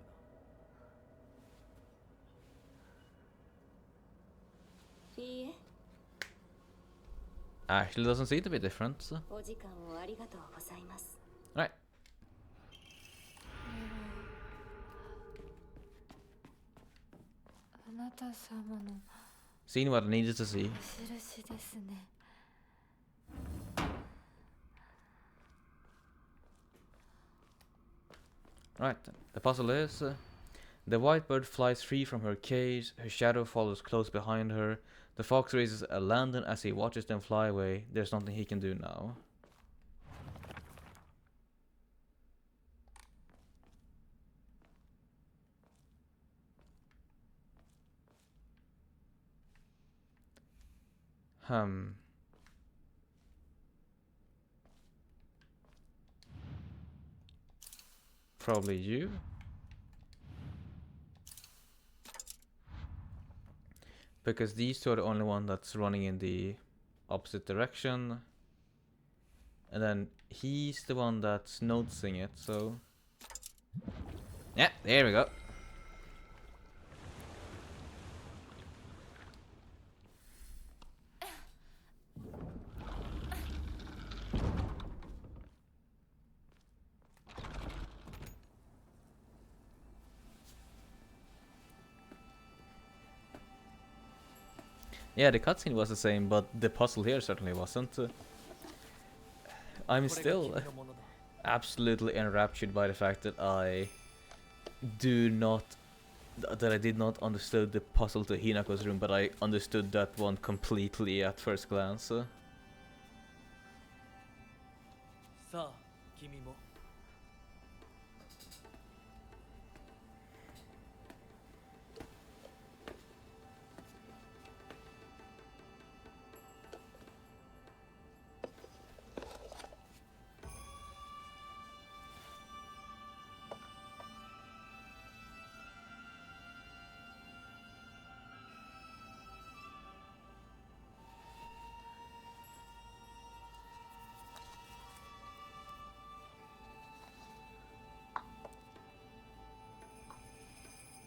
Speaker 7: な。
Speaker 8: いいえ。
Speaker 1: Actually doesn't seem to be different. So.
Speaker 8: お時間をありがとうございます。
Speaker 1: Right.
Speaker 2: あなた様の
Speaker 1: Seen what I needed to see.
Speaker 2: 印ですね。
Speaker 1: Right. The puzzle is the white bird flies free from her cage, her shadow follows close behind her. The fox raises a lantern as he watches them fly away. There's nothing he can do now. Probably you. Because these two are the only one that's running in the opposite direction. And then he's the one that's noticing it, so... Yeah, there we go. Yeah, the cutscene was the same, but the puzzle here certainly wasn't. I'm still absolutely enraptured by the fact that I did not understand the puzzle to Hinako's room, but I understood that one completely at first glance.
Speaker 9: さあ君も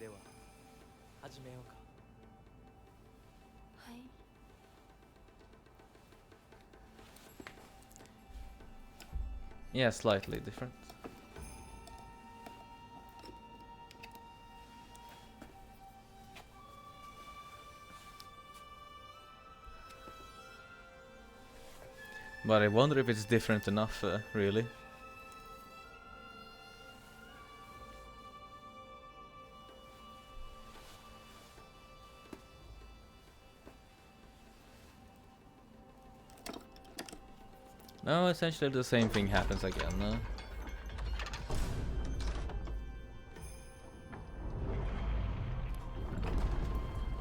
Speaker 9: では始めようか。
Speaker 2: はい。
Speaker 1: Yeah, slightly different. But I wonder if it's different enough, really. No, essentially the same thing happens again.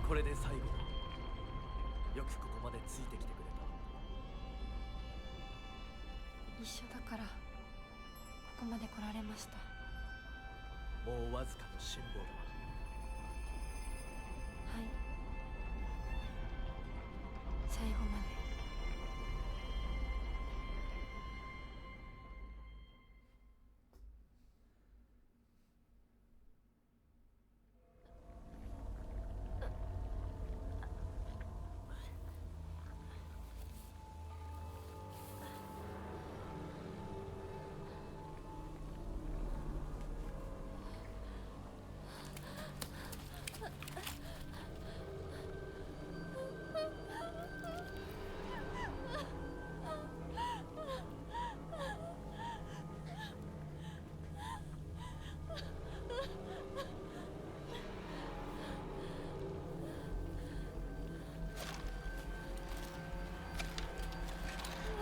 Speaker 9: これで最後だ。よくここまでついてきてくれ
Speaker 2: 一緒だからここまで来られました。
Speaker 9: た。もうわずかの辛抱だ。
Speaker 2: はい。最後まで。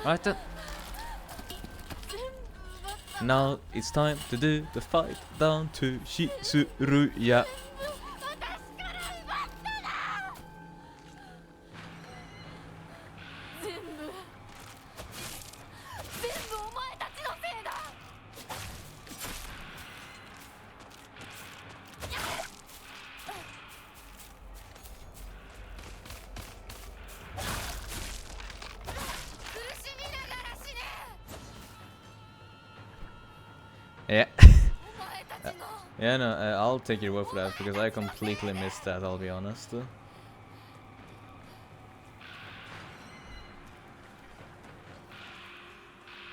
Speaker 1: Right then. Now it's time to do the fight down to Shizuruya. や Yeah, no, I'll take your word for that because I completely missed that, I'll be honest.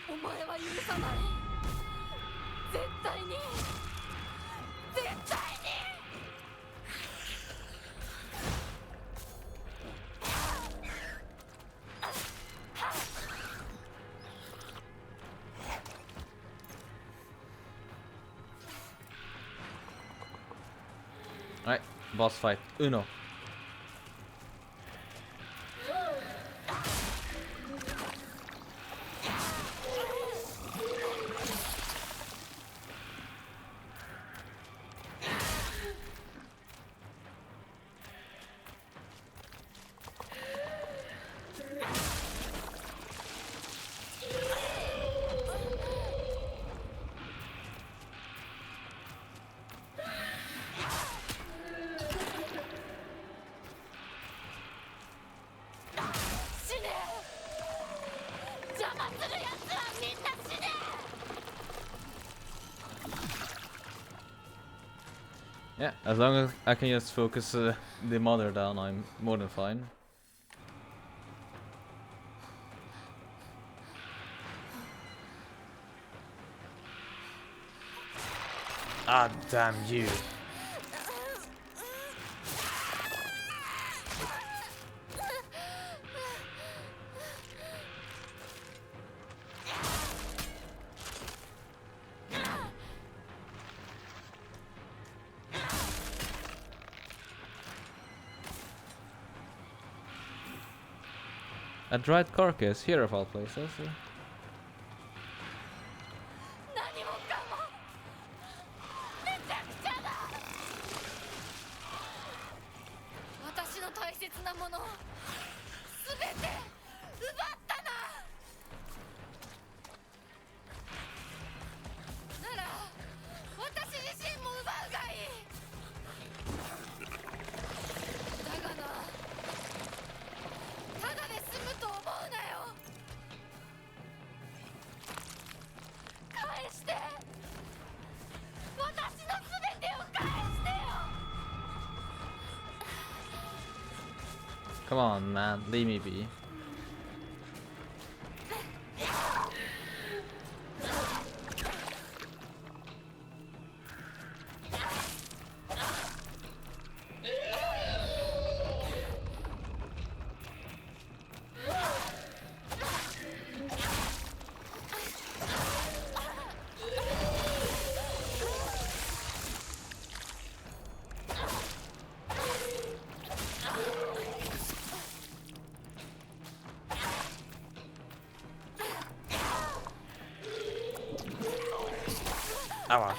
Speaker 2: お前は許さない。絶対に。絶対に。
Speaker 1: Alright, boss fight. Uno. Yeah, as long as I can just focus the mother down, I'm more than fine. Ah, damn you. A dried carcass, here of all places.
Speaker 2: 何もかもめちゃくちゃだ。私の大切なものすべて奪ったな。なら私自身も奪うがいい。だがな、ただで済むと思うなよ。返して、私の全てを返してよ。
Speaker 1: Come on, man, leave me be. Ow.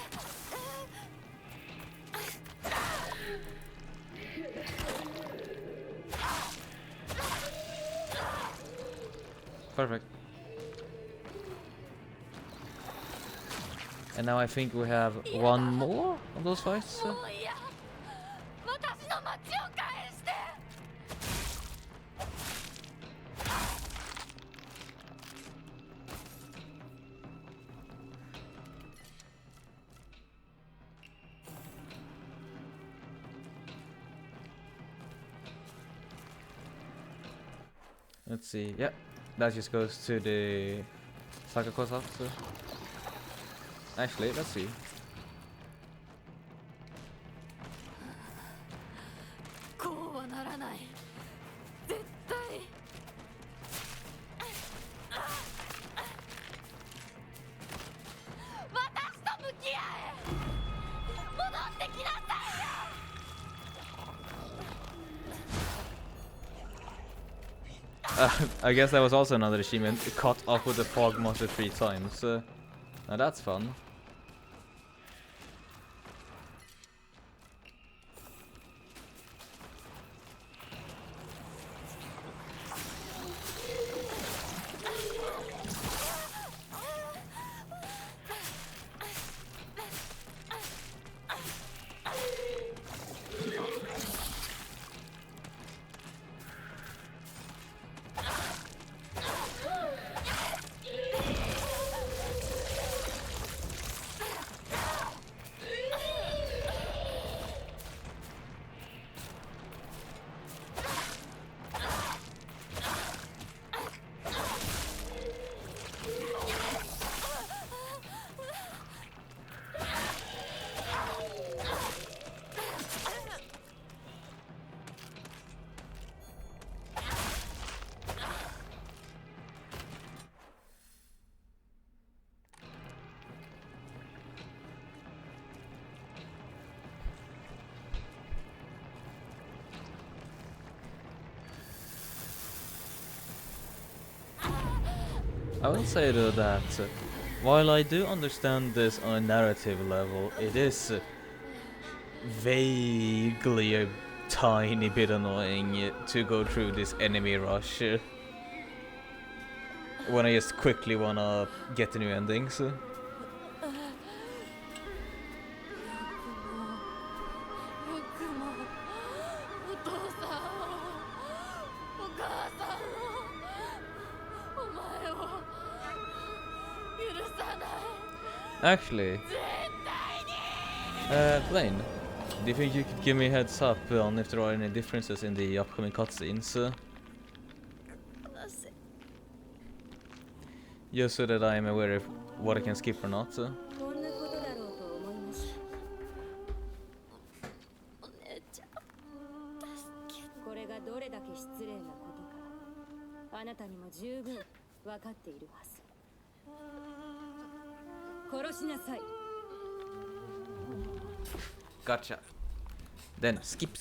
Speaker 1: Perfect. And now I think we have one more of those fights.
Speaker 2: もういや、私の町を返して。
Speaker 1: Let's see. Yep, that just goes to the Sakakos officer. Actually, let's see.
Speaker 2: こうはならない。絶対。私と向き合え。戻ってきなさいよ。
Speaker 1: I guess that was also another achievement. Caught up with the fog monster 3 times. Now that's fun. I will say though that while I do understand this on a narrative level, it is vaguely a tiny bit annoying to go through this enemy rush when I just quickly wanna get the new endings.
Speaker 2: お父さんを、お母さんを、お前を許さない。
Speaker 1: Actually, Blaine, do you think you could give me a heads up on if there are any differences in the upcoming cutscenes? Just so that I am aware of what I can skip or not.
Speaker 8: こんなことだろうと思いました。
Speaker 2: お姉ちゃん、助けて。
Speaker 8: これがどれだけ失礼なことか、あなたにも十分分かっているはず。殺しなさい。
Speaker 1: Gotcha. Then skip.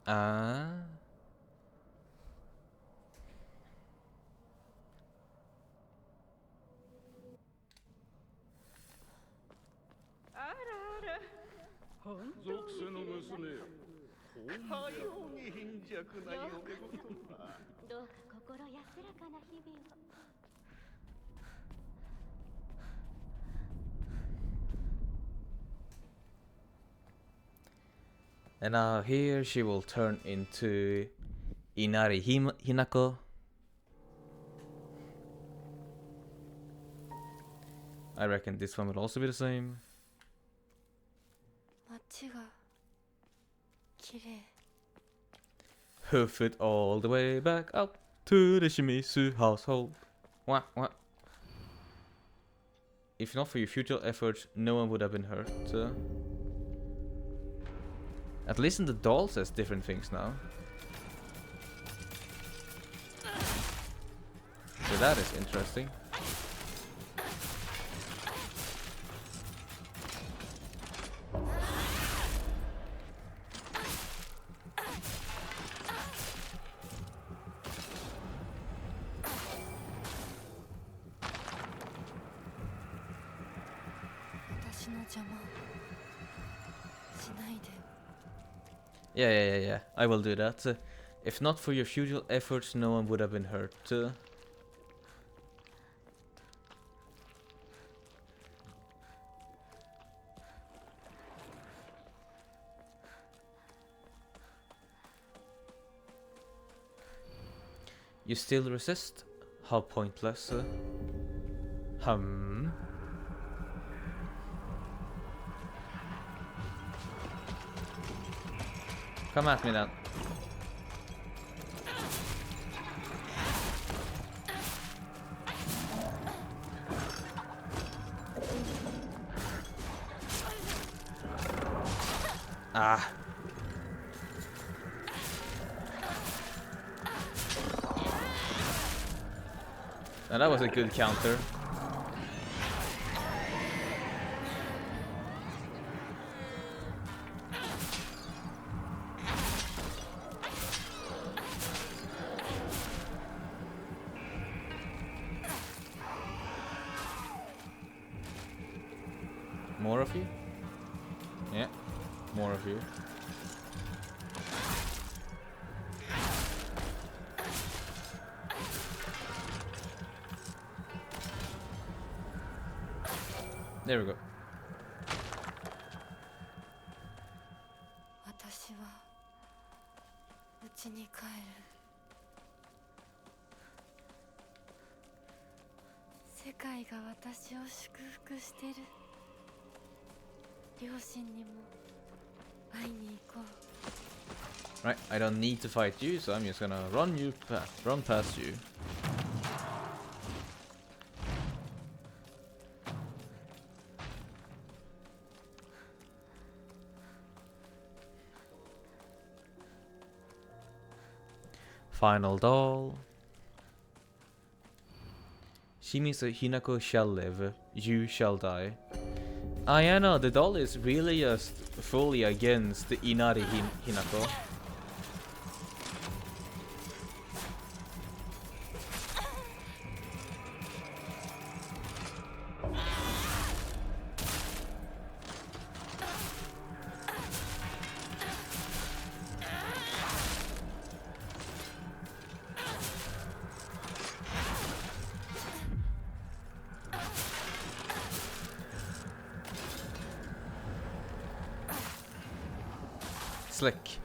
Speaker 1: Ah. And now here she will turn into Inari Hinako. I reckon this one will also be the same.
Speaker 2: 街が綺麗。
Speaker 1: Hoof it all the way back up to the Shimizu household. Wah, wah. If not for your futile efforts, no one would have been hurt. At least in the doll says different things now. So that is interesting. Yeah. I will do that. If not for your futile efforts, no one would have been hurt. You still resist? How pointless. Come at me then. Ah. Now that was a good counter. More of you? Yeah, more of you. There we go.
Speaker 2: 私は家に帰る。世界が私を祝福してる。両親にも会いに行こう。
Speaker 1: Right, I don't need to fight you, so I'm just gonna run past you. Final doll. Shimizu Hinako shall live, you shall die. Ah, yeah, no, the doll is really just fully against the Inari Hinako. Slick.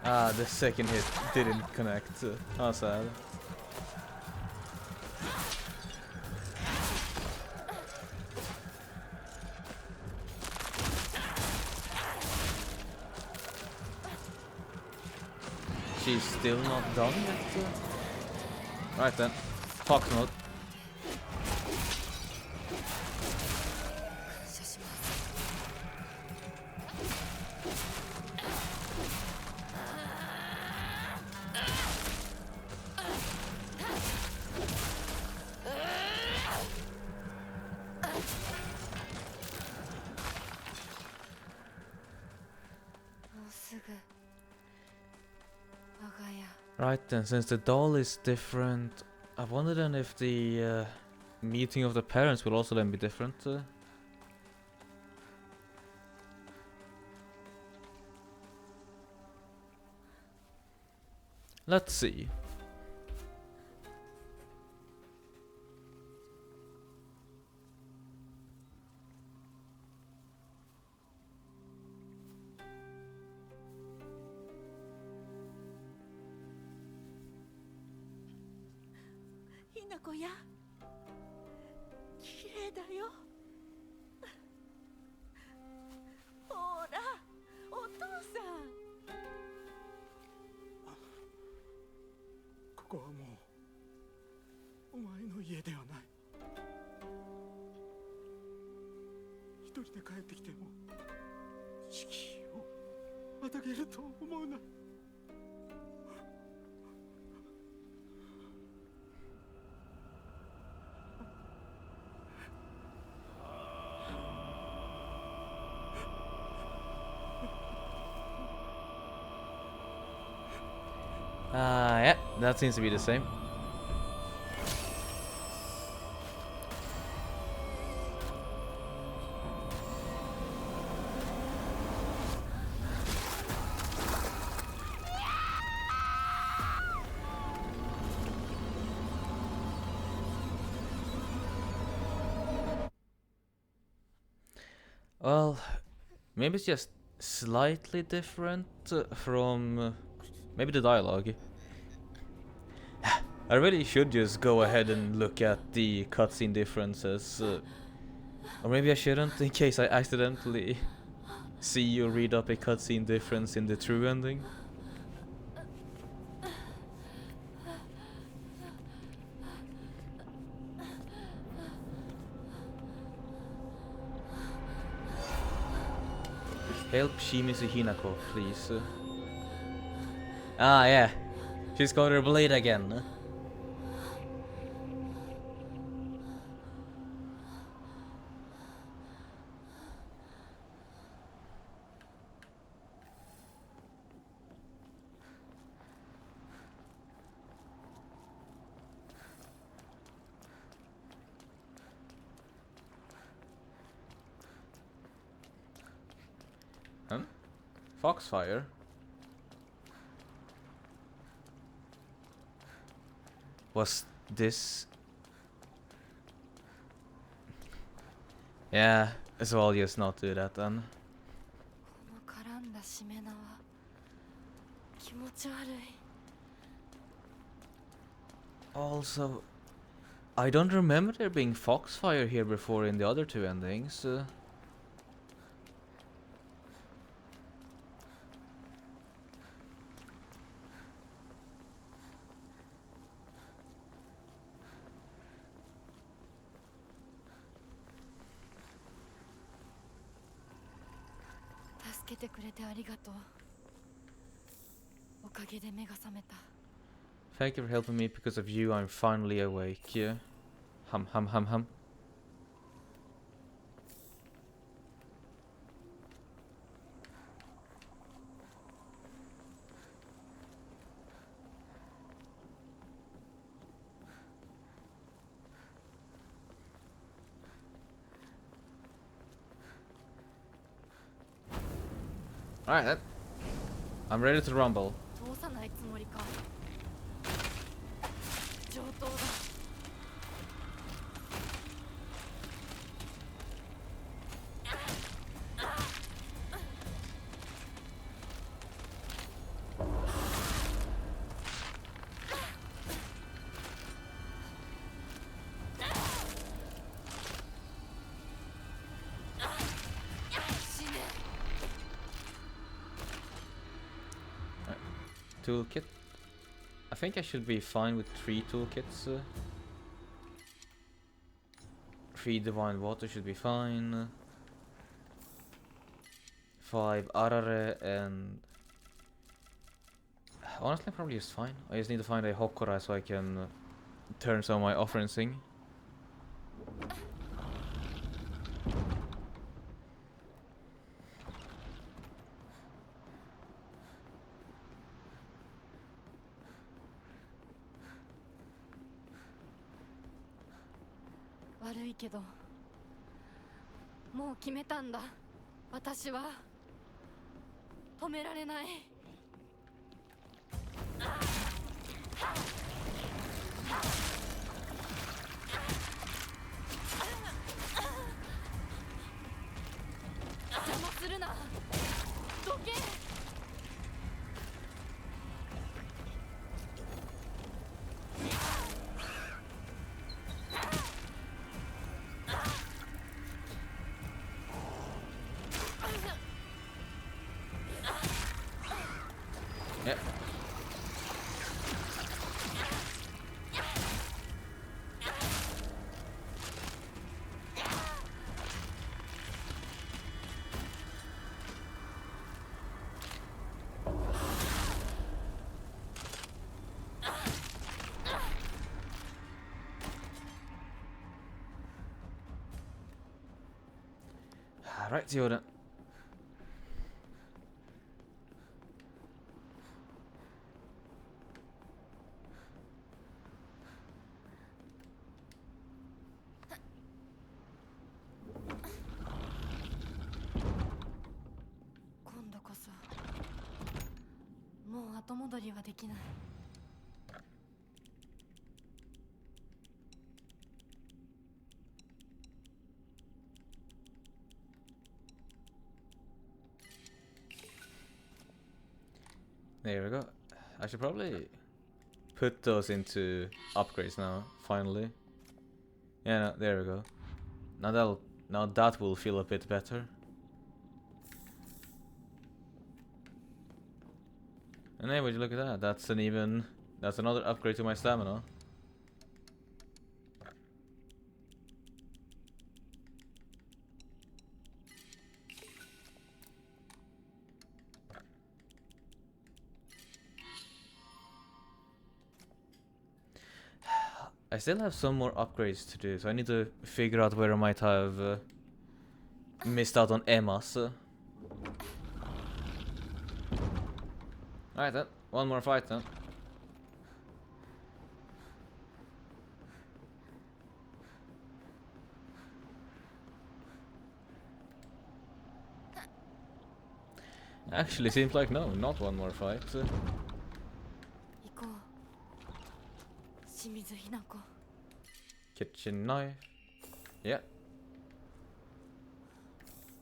Speaker 1: Ah, the second hit didn't connect. How sad. She's still not done yet. Right then, Fox mode. Right then, since the doll is different, I wonder then if the meeting of the parents will also then be different. Let's see. Yeah, that seems to be the same. Well, maybe it's just slightly different from maybe the dialogue. I really should just go ahead and look at the cutscene differences. Or maybe I shouldn't, in case I accidentally see you read up a cutscene difference in the true ending. Help Shimizu Hinako, please. Ah, yeah. She's got her blade again. Huh? Foxfire? Was this... Yeah, so I'll just not do that then.
Speaker 2: この絡んだしめ縄気持ち悪い
Speaker 1: Also, I don't remember there being Foxfire here before in the other two endings. Thank you for helping me. Because of you, I'm finally awake. Yeah. Hum hum hum hum. Alright, I'm ready to rumble. Toolkit. I think I should be fine with 3 toolkits. 3 divine water should be fine. 5 arare and... Honestly, probably just fine. I just need to find a Hokora so I can turn some of my offerings in.
Speaker 2: 悪いけどもう決めたんだ。私は止められない。邪魔するな。どけ。
Speaker 1: Yeah. Right, Yoda. There we go. I should probably put those into upgrades now, finally. Yeah, no, there we go. Now that will feel a bit better. And hey, would you look at that? That's another upgrade to my stamina. I still have some more upgrades to do, so I need to figure out where I might have missed out on Emma's. Alright then, one more fight then. Actually, seems like no, not one more fight. Kitchen knife. Yeah.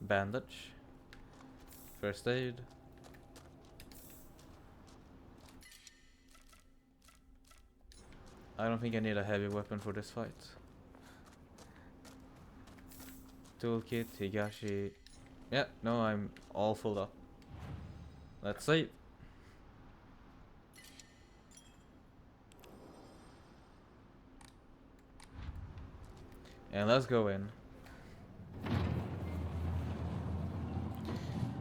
Speaker 1: Bandage. First aid. I don't think I need a heavy weapon for this fight. Toolkit, Higashi. Yeah, no, I'm all full up. Let's save. And let's go in.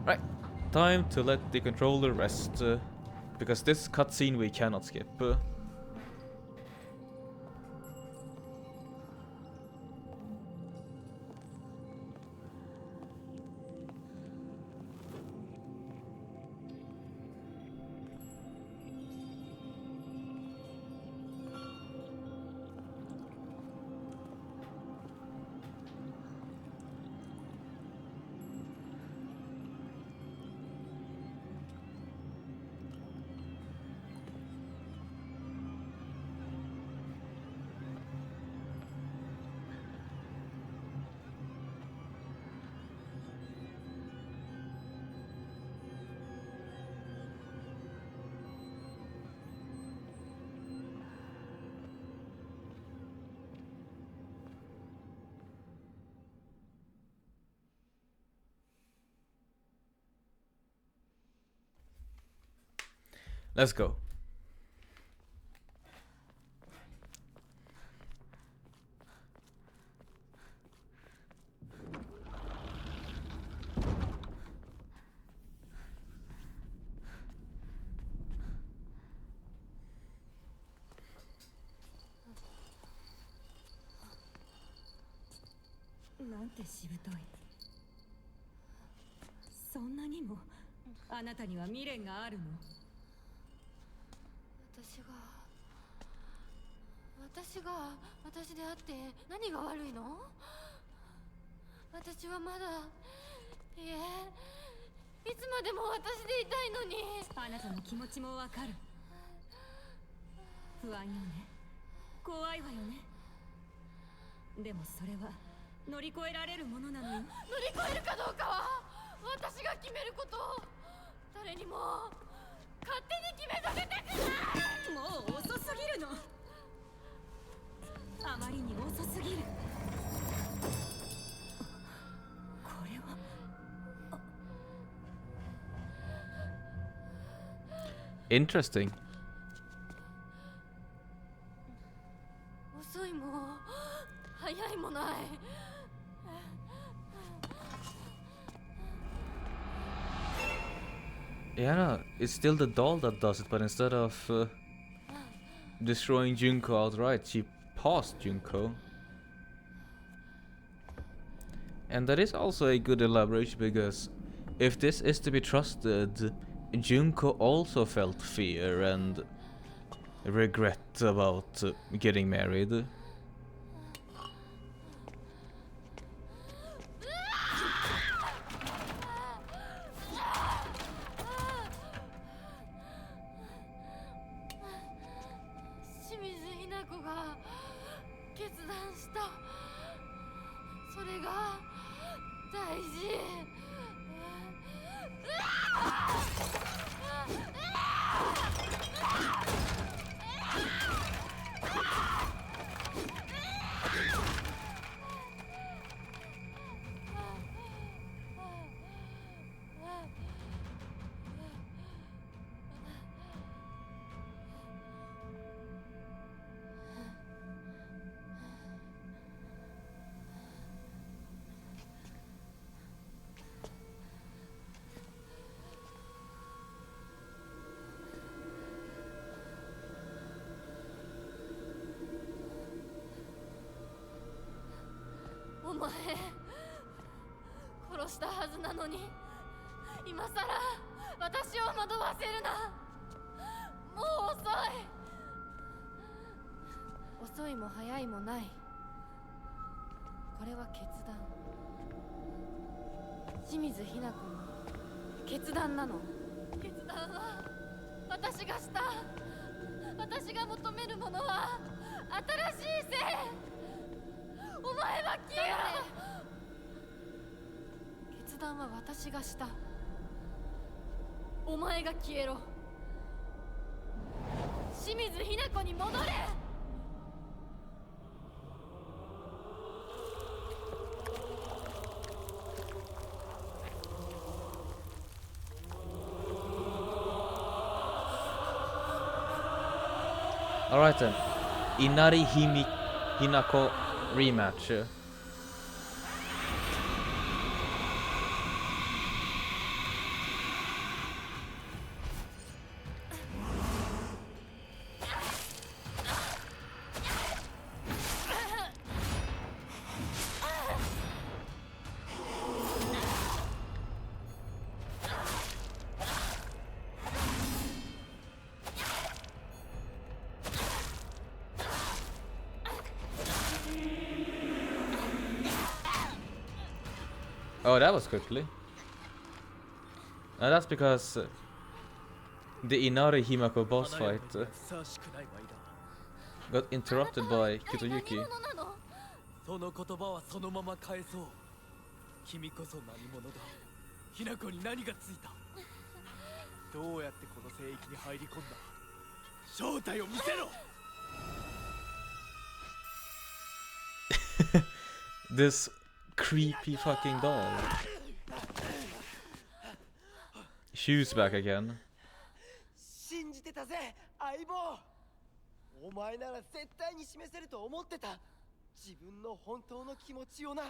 Speaker 1: Right, time to let the controller rest, because this cutscene we cannot skip. Let's go.
Speaker 8: なんてしぶとい。そんなにもあなたには未練があるの？
Speaker 2: 私が私であって何が悪いの？私はまだ、いえ、いつまでも私でいたいのに。
Speaker 8: あなたの気持ちもわかる。不安よね、怖いわよね。でもそれは乗り越えられるものなのよ。
Speaker 2: 乗り越えるかどうかは私が決めること。誰にも勝手に決めさせたくない。
Speaker 8: もう遅すぎるの。あまりに遅すぎる。これは
Speaker 1: Interesting.
Speaker 2: 遅いも早いもない。
Speaker 1: Yeah, no, it's still the doll that does it, but instead of destroying Junko outright, she paused Junko. And that is also a good elaboration, because if this is to be trusted, Junko also felt fear and regret about getting married.
Speaker 2: お前殺したはずなのに今さら私を惑わせるな。もう遅い。遅いも早いもない。これは決断。清水ひな子の決断なの。決断は私がした。私が求めるものは新しい性。お前は消えろ。決断は私がした。お前が消えろ。清水ひな子に戻れ。
Speaker 1: Alright then, Inari Hinako rematch. Oh, that was quickly. That's because the Inari Himako boss fight got interrupted by Kitoyuki.
Speaker 9: その言葉はそのまま返そう。君こそ何者だ。ひな子に何がついた。どうやってこの聖域に入り込んだ。正体を見せろ。
Speaker 1: This creepy fucking doll. Shoes back again.
Speaker 7: 信じてたぜ、相棒。お前なら絶対に示せると思ってた。自分の本当の気持ちをな。汚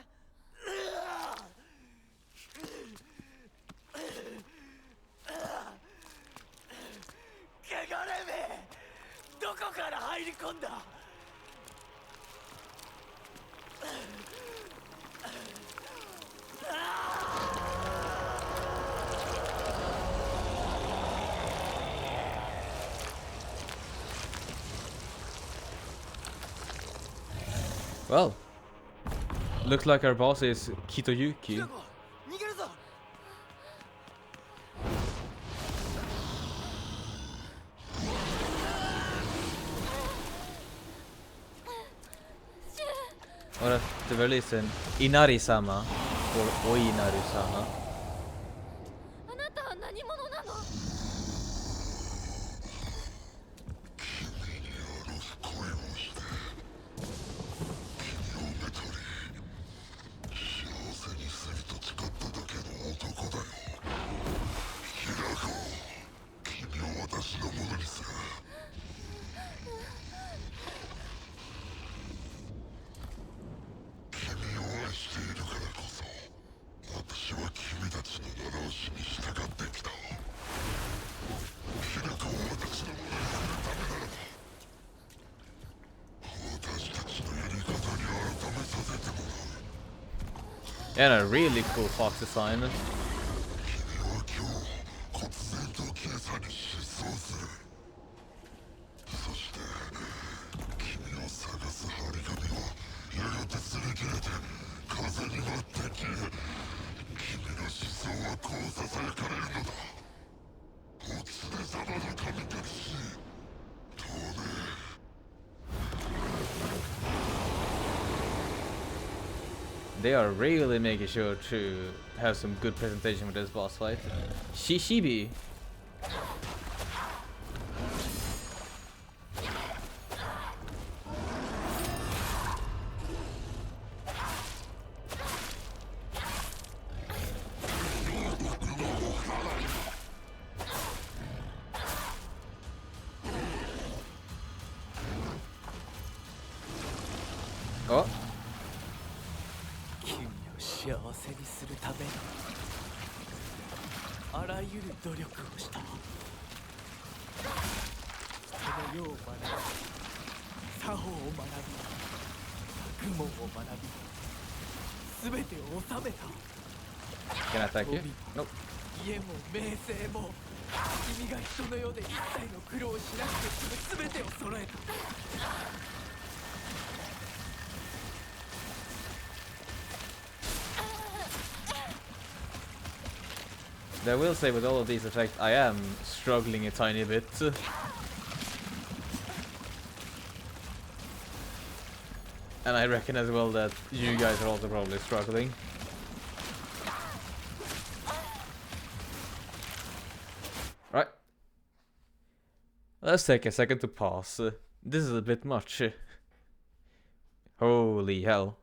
Speaker 7: れめ、どこから入り込んだ。
Speaker 1: Well, looks like our boss is Kitoyuki.
Speaker 9: 逃げるぞ
Speaker 1: Or at the very least an Inari-sama or Oinaru-sama.
Speaker 2: あなたは何者なの？And
Speaker 1: a really cool fox design. They are really making sure to have some good presentation with this boss fight. Shishibi. Oh.
Speaker 9: 君を幸せにするためにあらゆる努力をしたこの世を学び作法を学び学問を学び全てを収めた
Speaker 1: Can I attack you? Nope.
Speaker 9: 家も名声も君が人の世で一切の苦労をしなくて済む全てを揃えた
Speaker 1: I will say with all of these effects I am struggling a tiny bit. And I reckon as well that you guys are also probably struggling. Right. Let's take a second to pause. This is a bit much. Holy hell.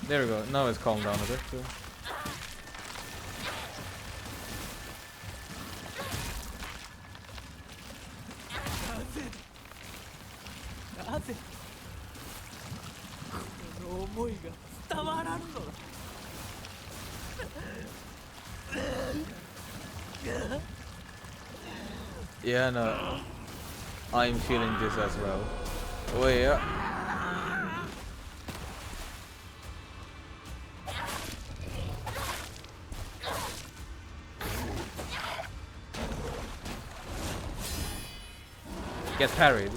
Speaker 1: There we go, now it's calmed down a bit. Yeah, no, I'm feeling this as well. Oh yeah. Get parried.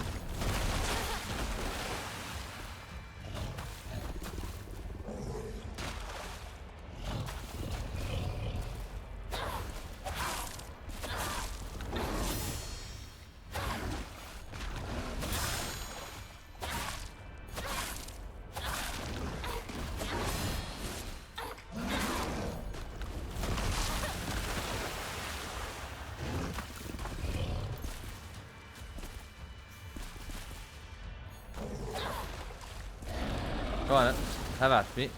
Speaker 1: Go on, have at me.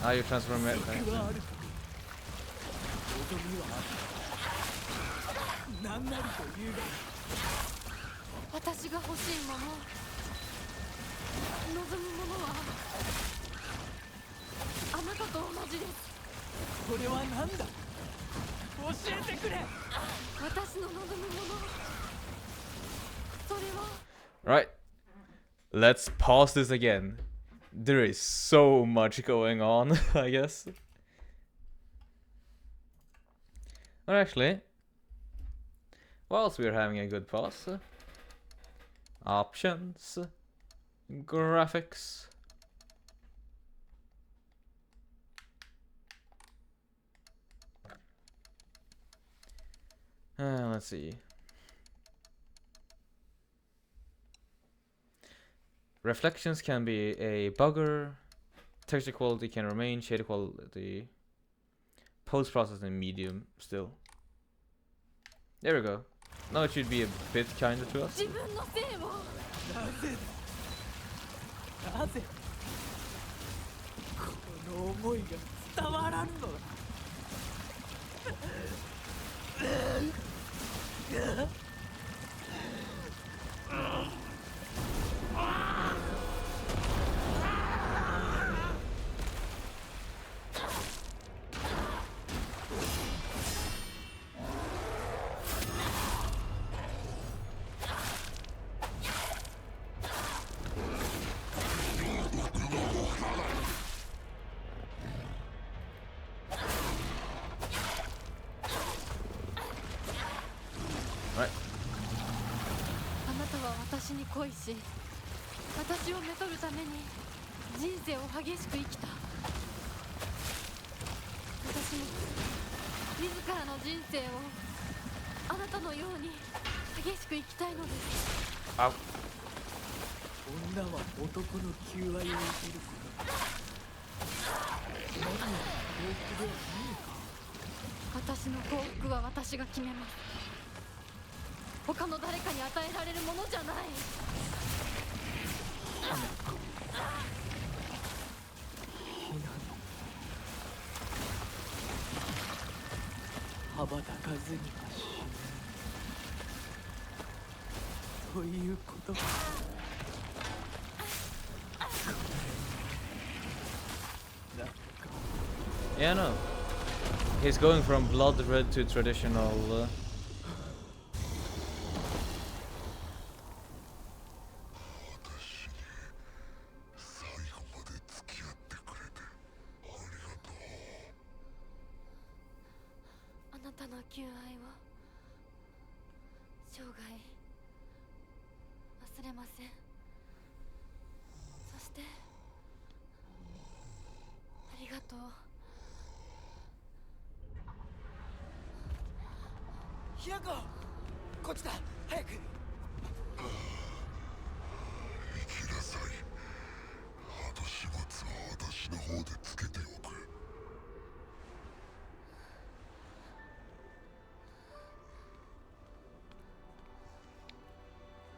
Speaker 1: How you transform it?
Speaker 2: 私が欲しいもの、望むものはあなたと同じです。
Speaker 9: これは何だ？教えてくれ。
Speaker 2: 私の望むもの、それは。
Speaker 1: Right. Let's pause this again. There is so much going on, I guess. But actually, whilst we're having a good pause, options, graphics. Let's see. Reflections can be a bugger. Texture quality can remain. Shade quality. Post processing medium still. There we go. Now it should be a bit kinder to us.
Speaker 9: なぜなぜこの思いが伝わらんのだ。
Speaker 2: あなたは私に恋し、私をめとるために人生を激しく生きた。私も自らの人生をあなたのように激しく生きたいのです。
Speaker 1: あ、
Speaker 9: 女は男の求愛を受けることだ。何が幸福ではないのか。
Speaker 2: 私の幸福は私が決めます。他の誰かに与えられるものじゃない。
Speaker 9: 羽ばたかずには死ぬということか。
Speaker 1: Yeah, no. He's going from blood red to traditional.
Speaker 7: 「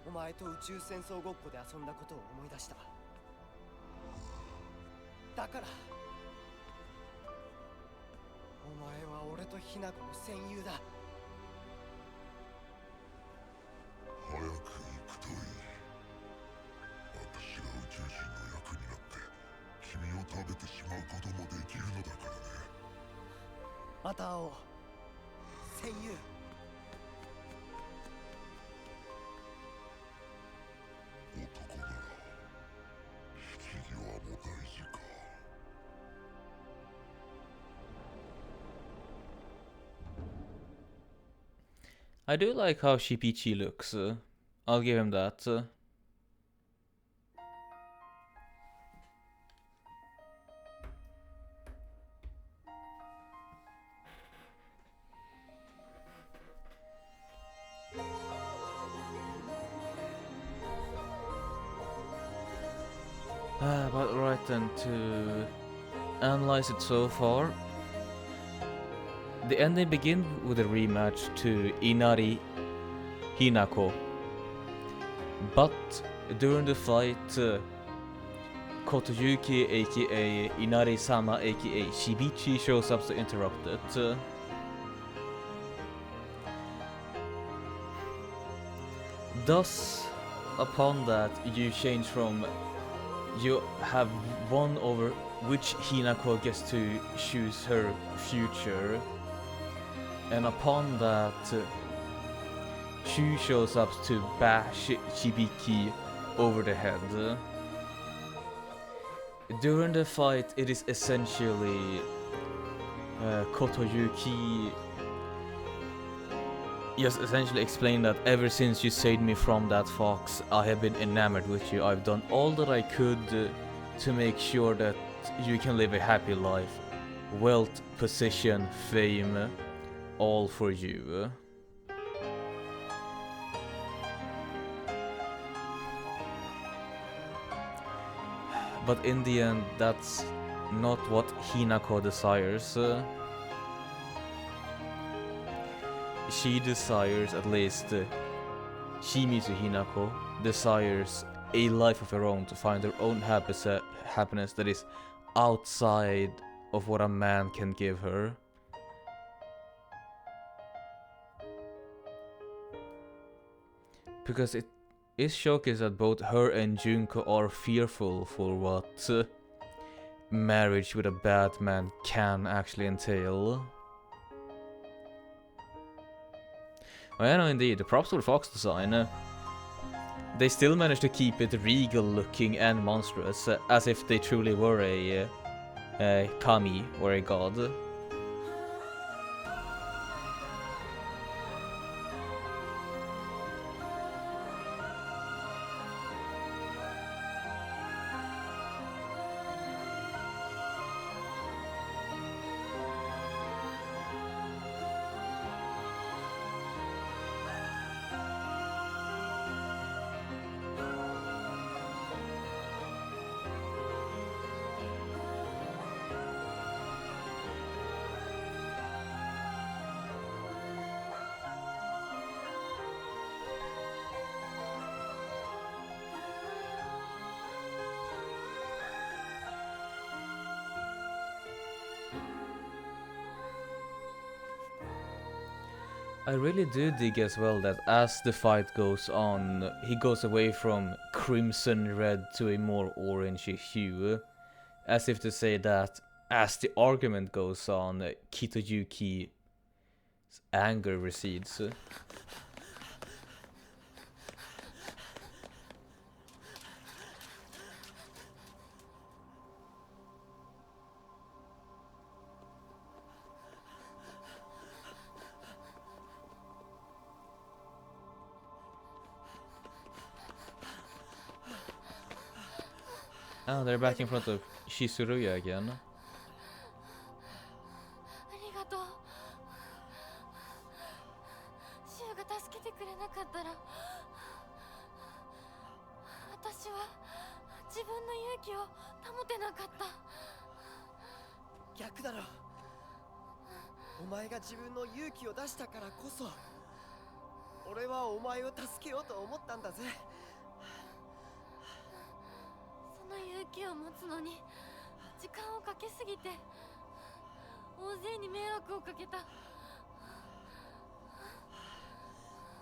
Speaker 7: お前と宇宙戦争ごっこで遊んだことを思い出した。だからお前は俺とヒナコの戦友だ。
Speaker 4: 早く行くといい。私が宇宙人の役になって君を食べてしまうこともできるのだからね。
Speaker 7: また会おう、戦友。
Speaker 4: 男なら引き際も大事か。
Speaker 1: I do like how Shipichi looks. I'll give him that. But right then, to analyze it so far, the ending begins with a rematch to Inari Hinako. But during the fight, Kotoyuki aka Inari-sama aka Shibichi shows up to interrupt it. Thus, upon that, you change from you have one over which Hinako gets to choose her future, and upon that, Shu shows up to bash Shibiki over the head. During the fight, it is essentially Kotoyuki just essentially explain that ever since you saved me from that fox, I have been enamored with you. I've done all that I could to make sure that you can live a happy life. Wealth, position, fame, all for you. But in the end, that's not what Hinako desires. She desires, at least Shimizu Hinako desires a life of her own, to find her own happiness that is outside of what a man can give her. Because it is showcased that both her and Junko are fearful for what marriage with a bad man can actually entail. Oh yeah, no, indeed, the props for the fox design. They still managed to keep it regal looking and monstrous, as if they truly were a kami, or a god. I really do dig as well that as the fight goes on, he goes away from crimson red to a more orangey hue, as if to say that as the argument goes on, Kitoyuki's anger recedes. Oh, they're back in front of Shizuruya again.
Speaker 2: ありがとう。シュウが助けてくれなかったら、私は自分の勇気を保てなかった。
Speaker 7: 逆だろ。お前が自分の勇気を出したからこそ、俺はお前を助けようと思ったんだぜ。
Speaker 2: その勇気を持つのに時間をかけすぎて大勢に迷惑をかけた。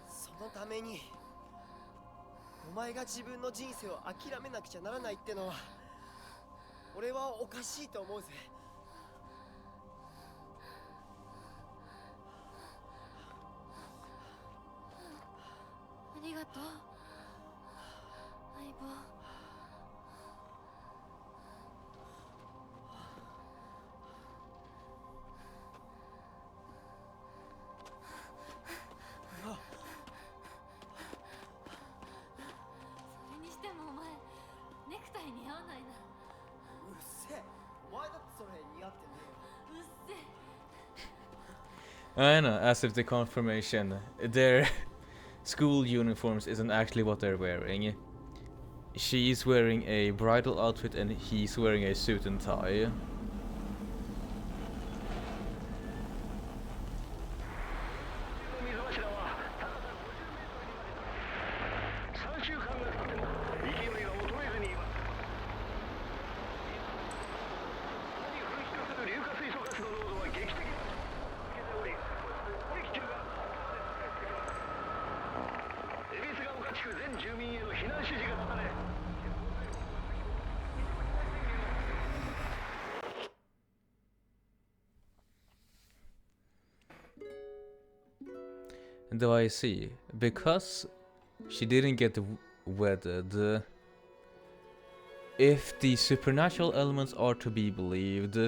Speaker 7: そのためにお前が自分の人生を諦めなくちゃならないってのは俺はおかしいと思うぜ。
Speaker 2: ありがとう相棒。それにしてもお前ネクタイ似合わないな。
Speaker 7: うるせえ、お前だってそれ似合ってねえよ。
Speaker 2: うっせえ。
Speaker 1: I know, as if the confirmation, their school uniforms isn't actually what they're wearing. She's wearing a bridal outfit and he's wearing a suit and tie. Do I see? Because she didn't get wedded. If the supernatural elements are to be believed,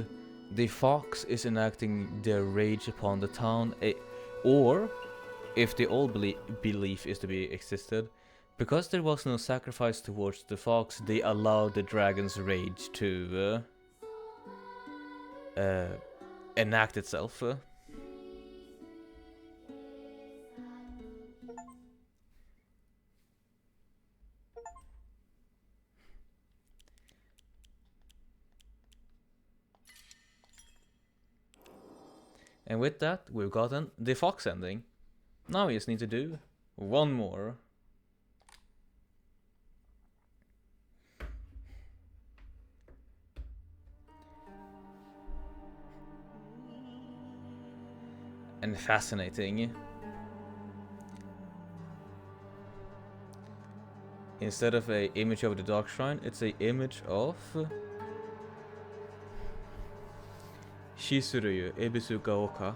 Speaker 1: the fox is enacting their rage upon the town, or if the old belief is to be existed, because there was no sacrifice towards the fox, they allowed the dragon's rage to enact itself. And with that, we've gotten the fox ending. Now we just need to do one more. And fascinating. Instead of an image of the Dark Shrine, it's an image of Shisuryu Ebisugaoka.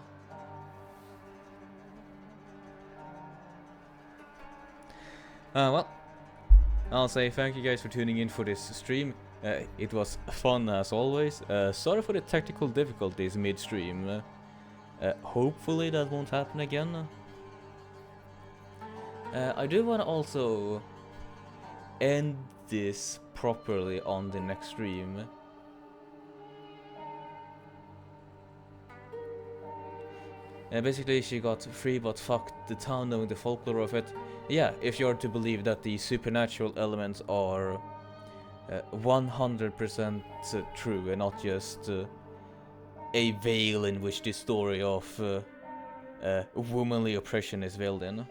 Speaker 1: Well, I'll say thank you guys for tuning in for this stream. It was fun as always. Sorry for the technical difficulties mid-stream. Hopefully that won't happen again. I do want to also end this properly on the next stream. Basically, she got free but fucked the town knowing the folklore of it. Yeah, if you're to believe that the supernatural elements are 100% true and not just a veil in which the story of womanly oppression is veiled in.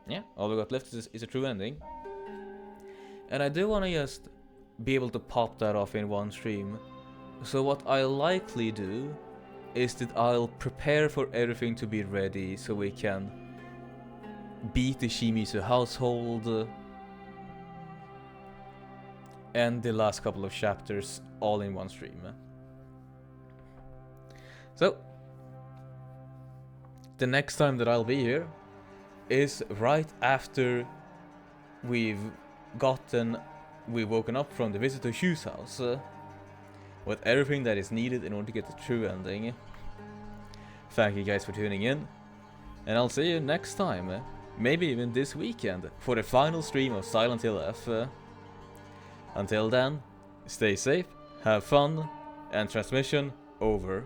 Speaker 1: Yeah, all we got left is a true ending. And I do want to just be able to pop that off in one stream. So what I'll likely do is that I'll prepare for everything to be ready so we can beat the Shimizu household and the last couple of chapters all in one stream. So the next time that I'll be here is right after we've woken up from the visitor Shu's house with everything that is needed in order to get the true ending. Thank you guys for tuning in, and I'll see you next time, maybe even this weekend, for the final stream of Silent Hill F. Until then, stay safe, have fun, and transmission over.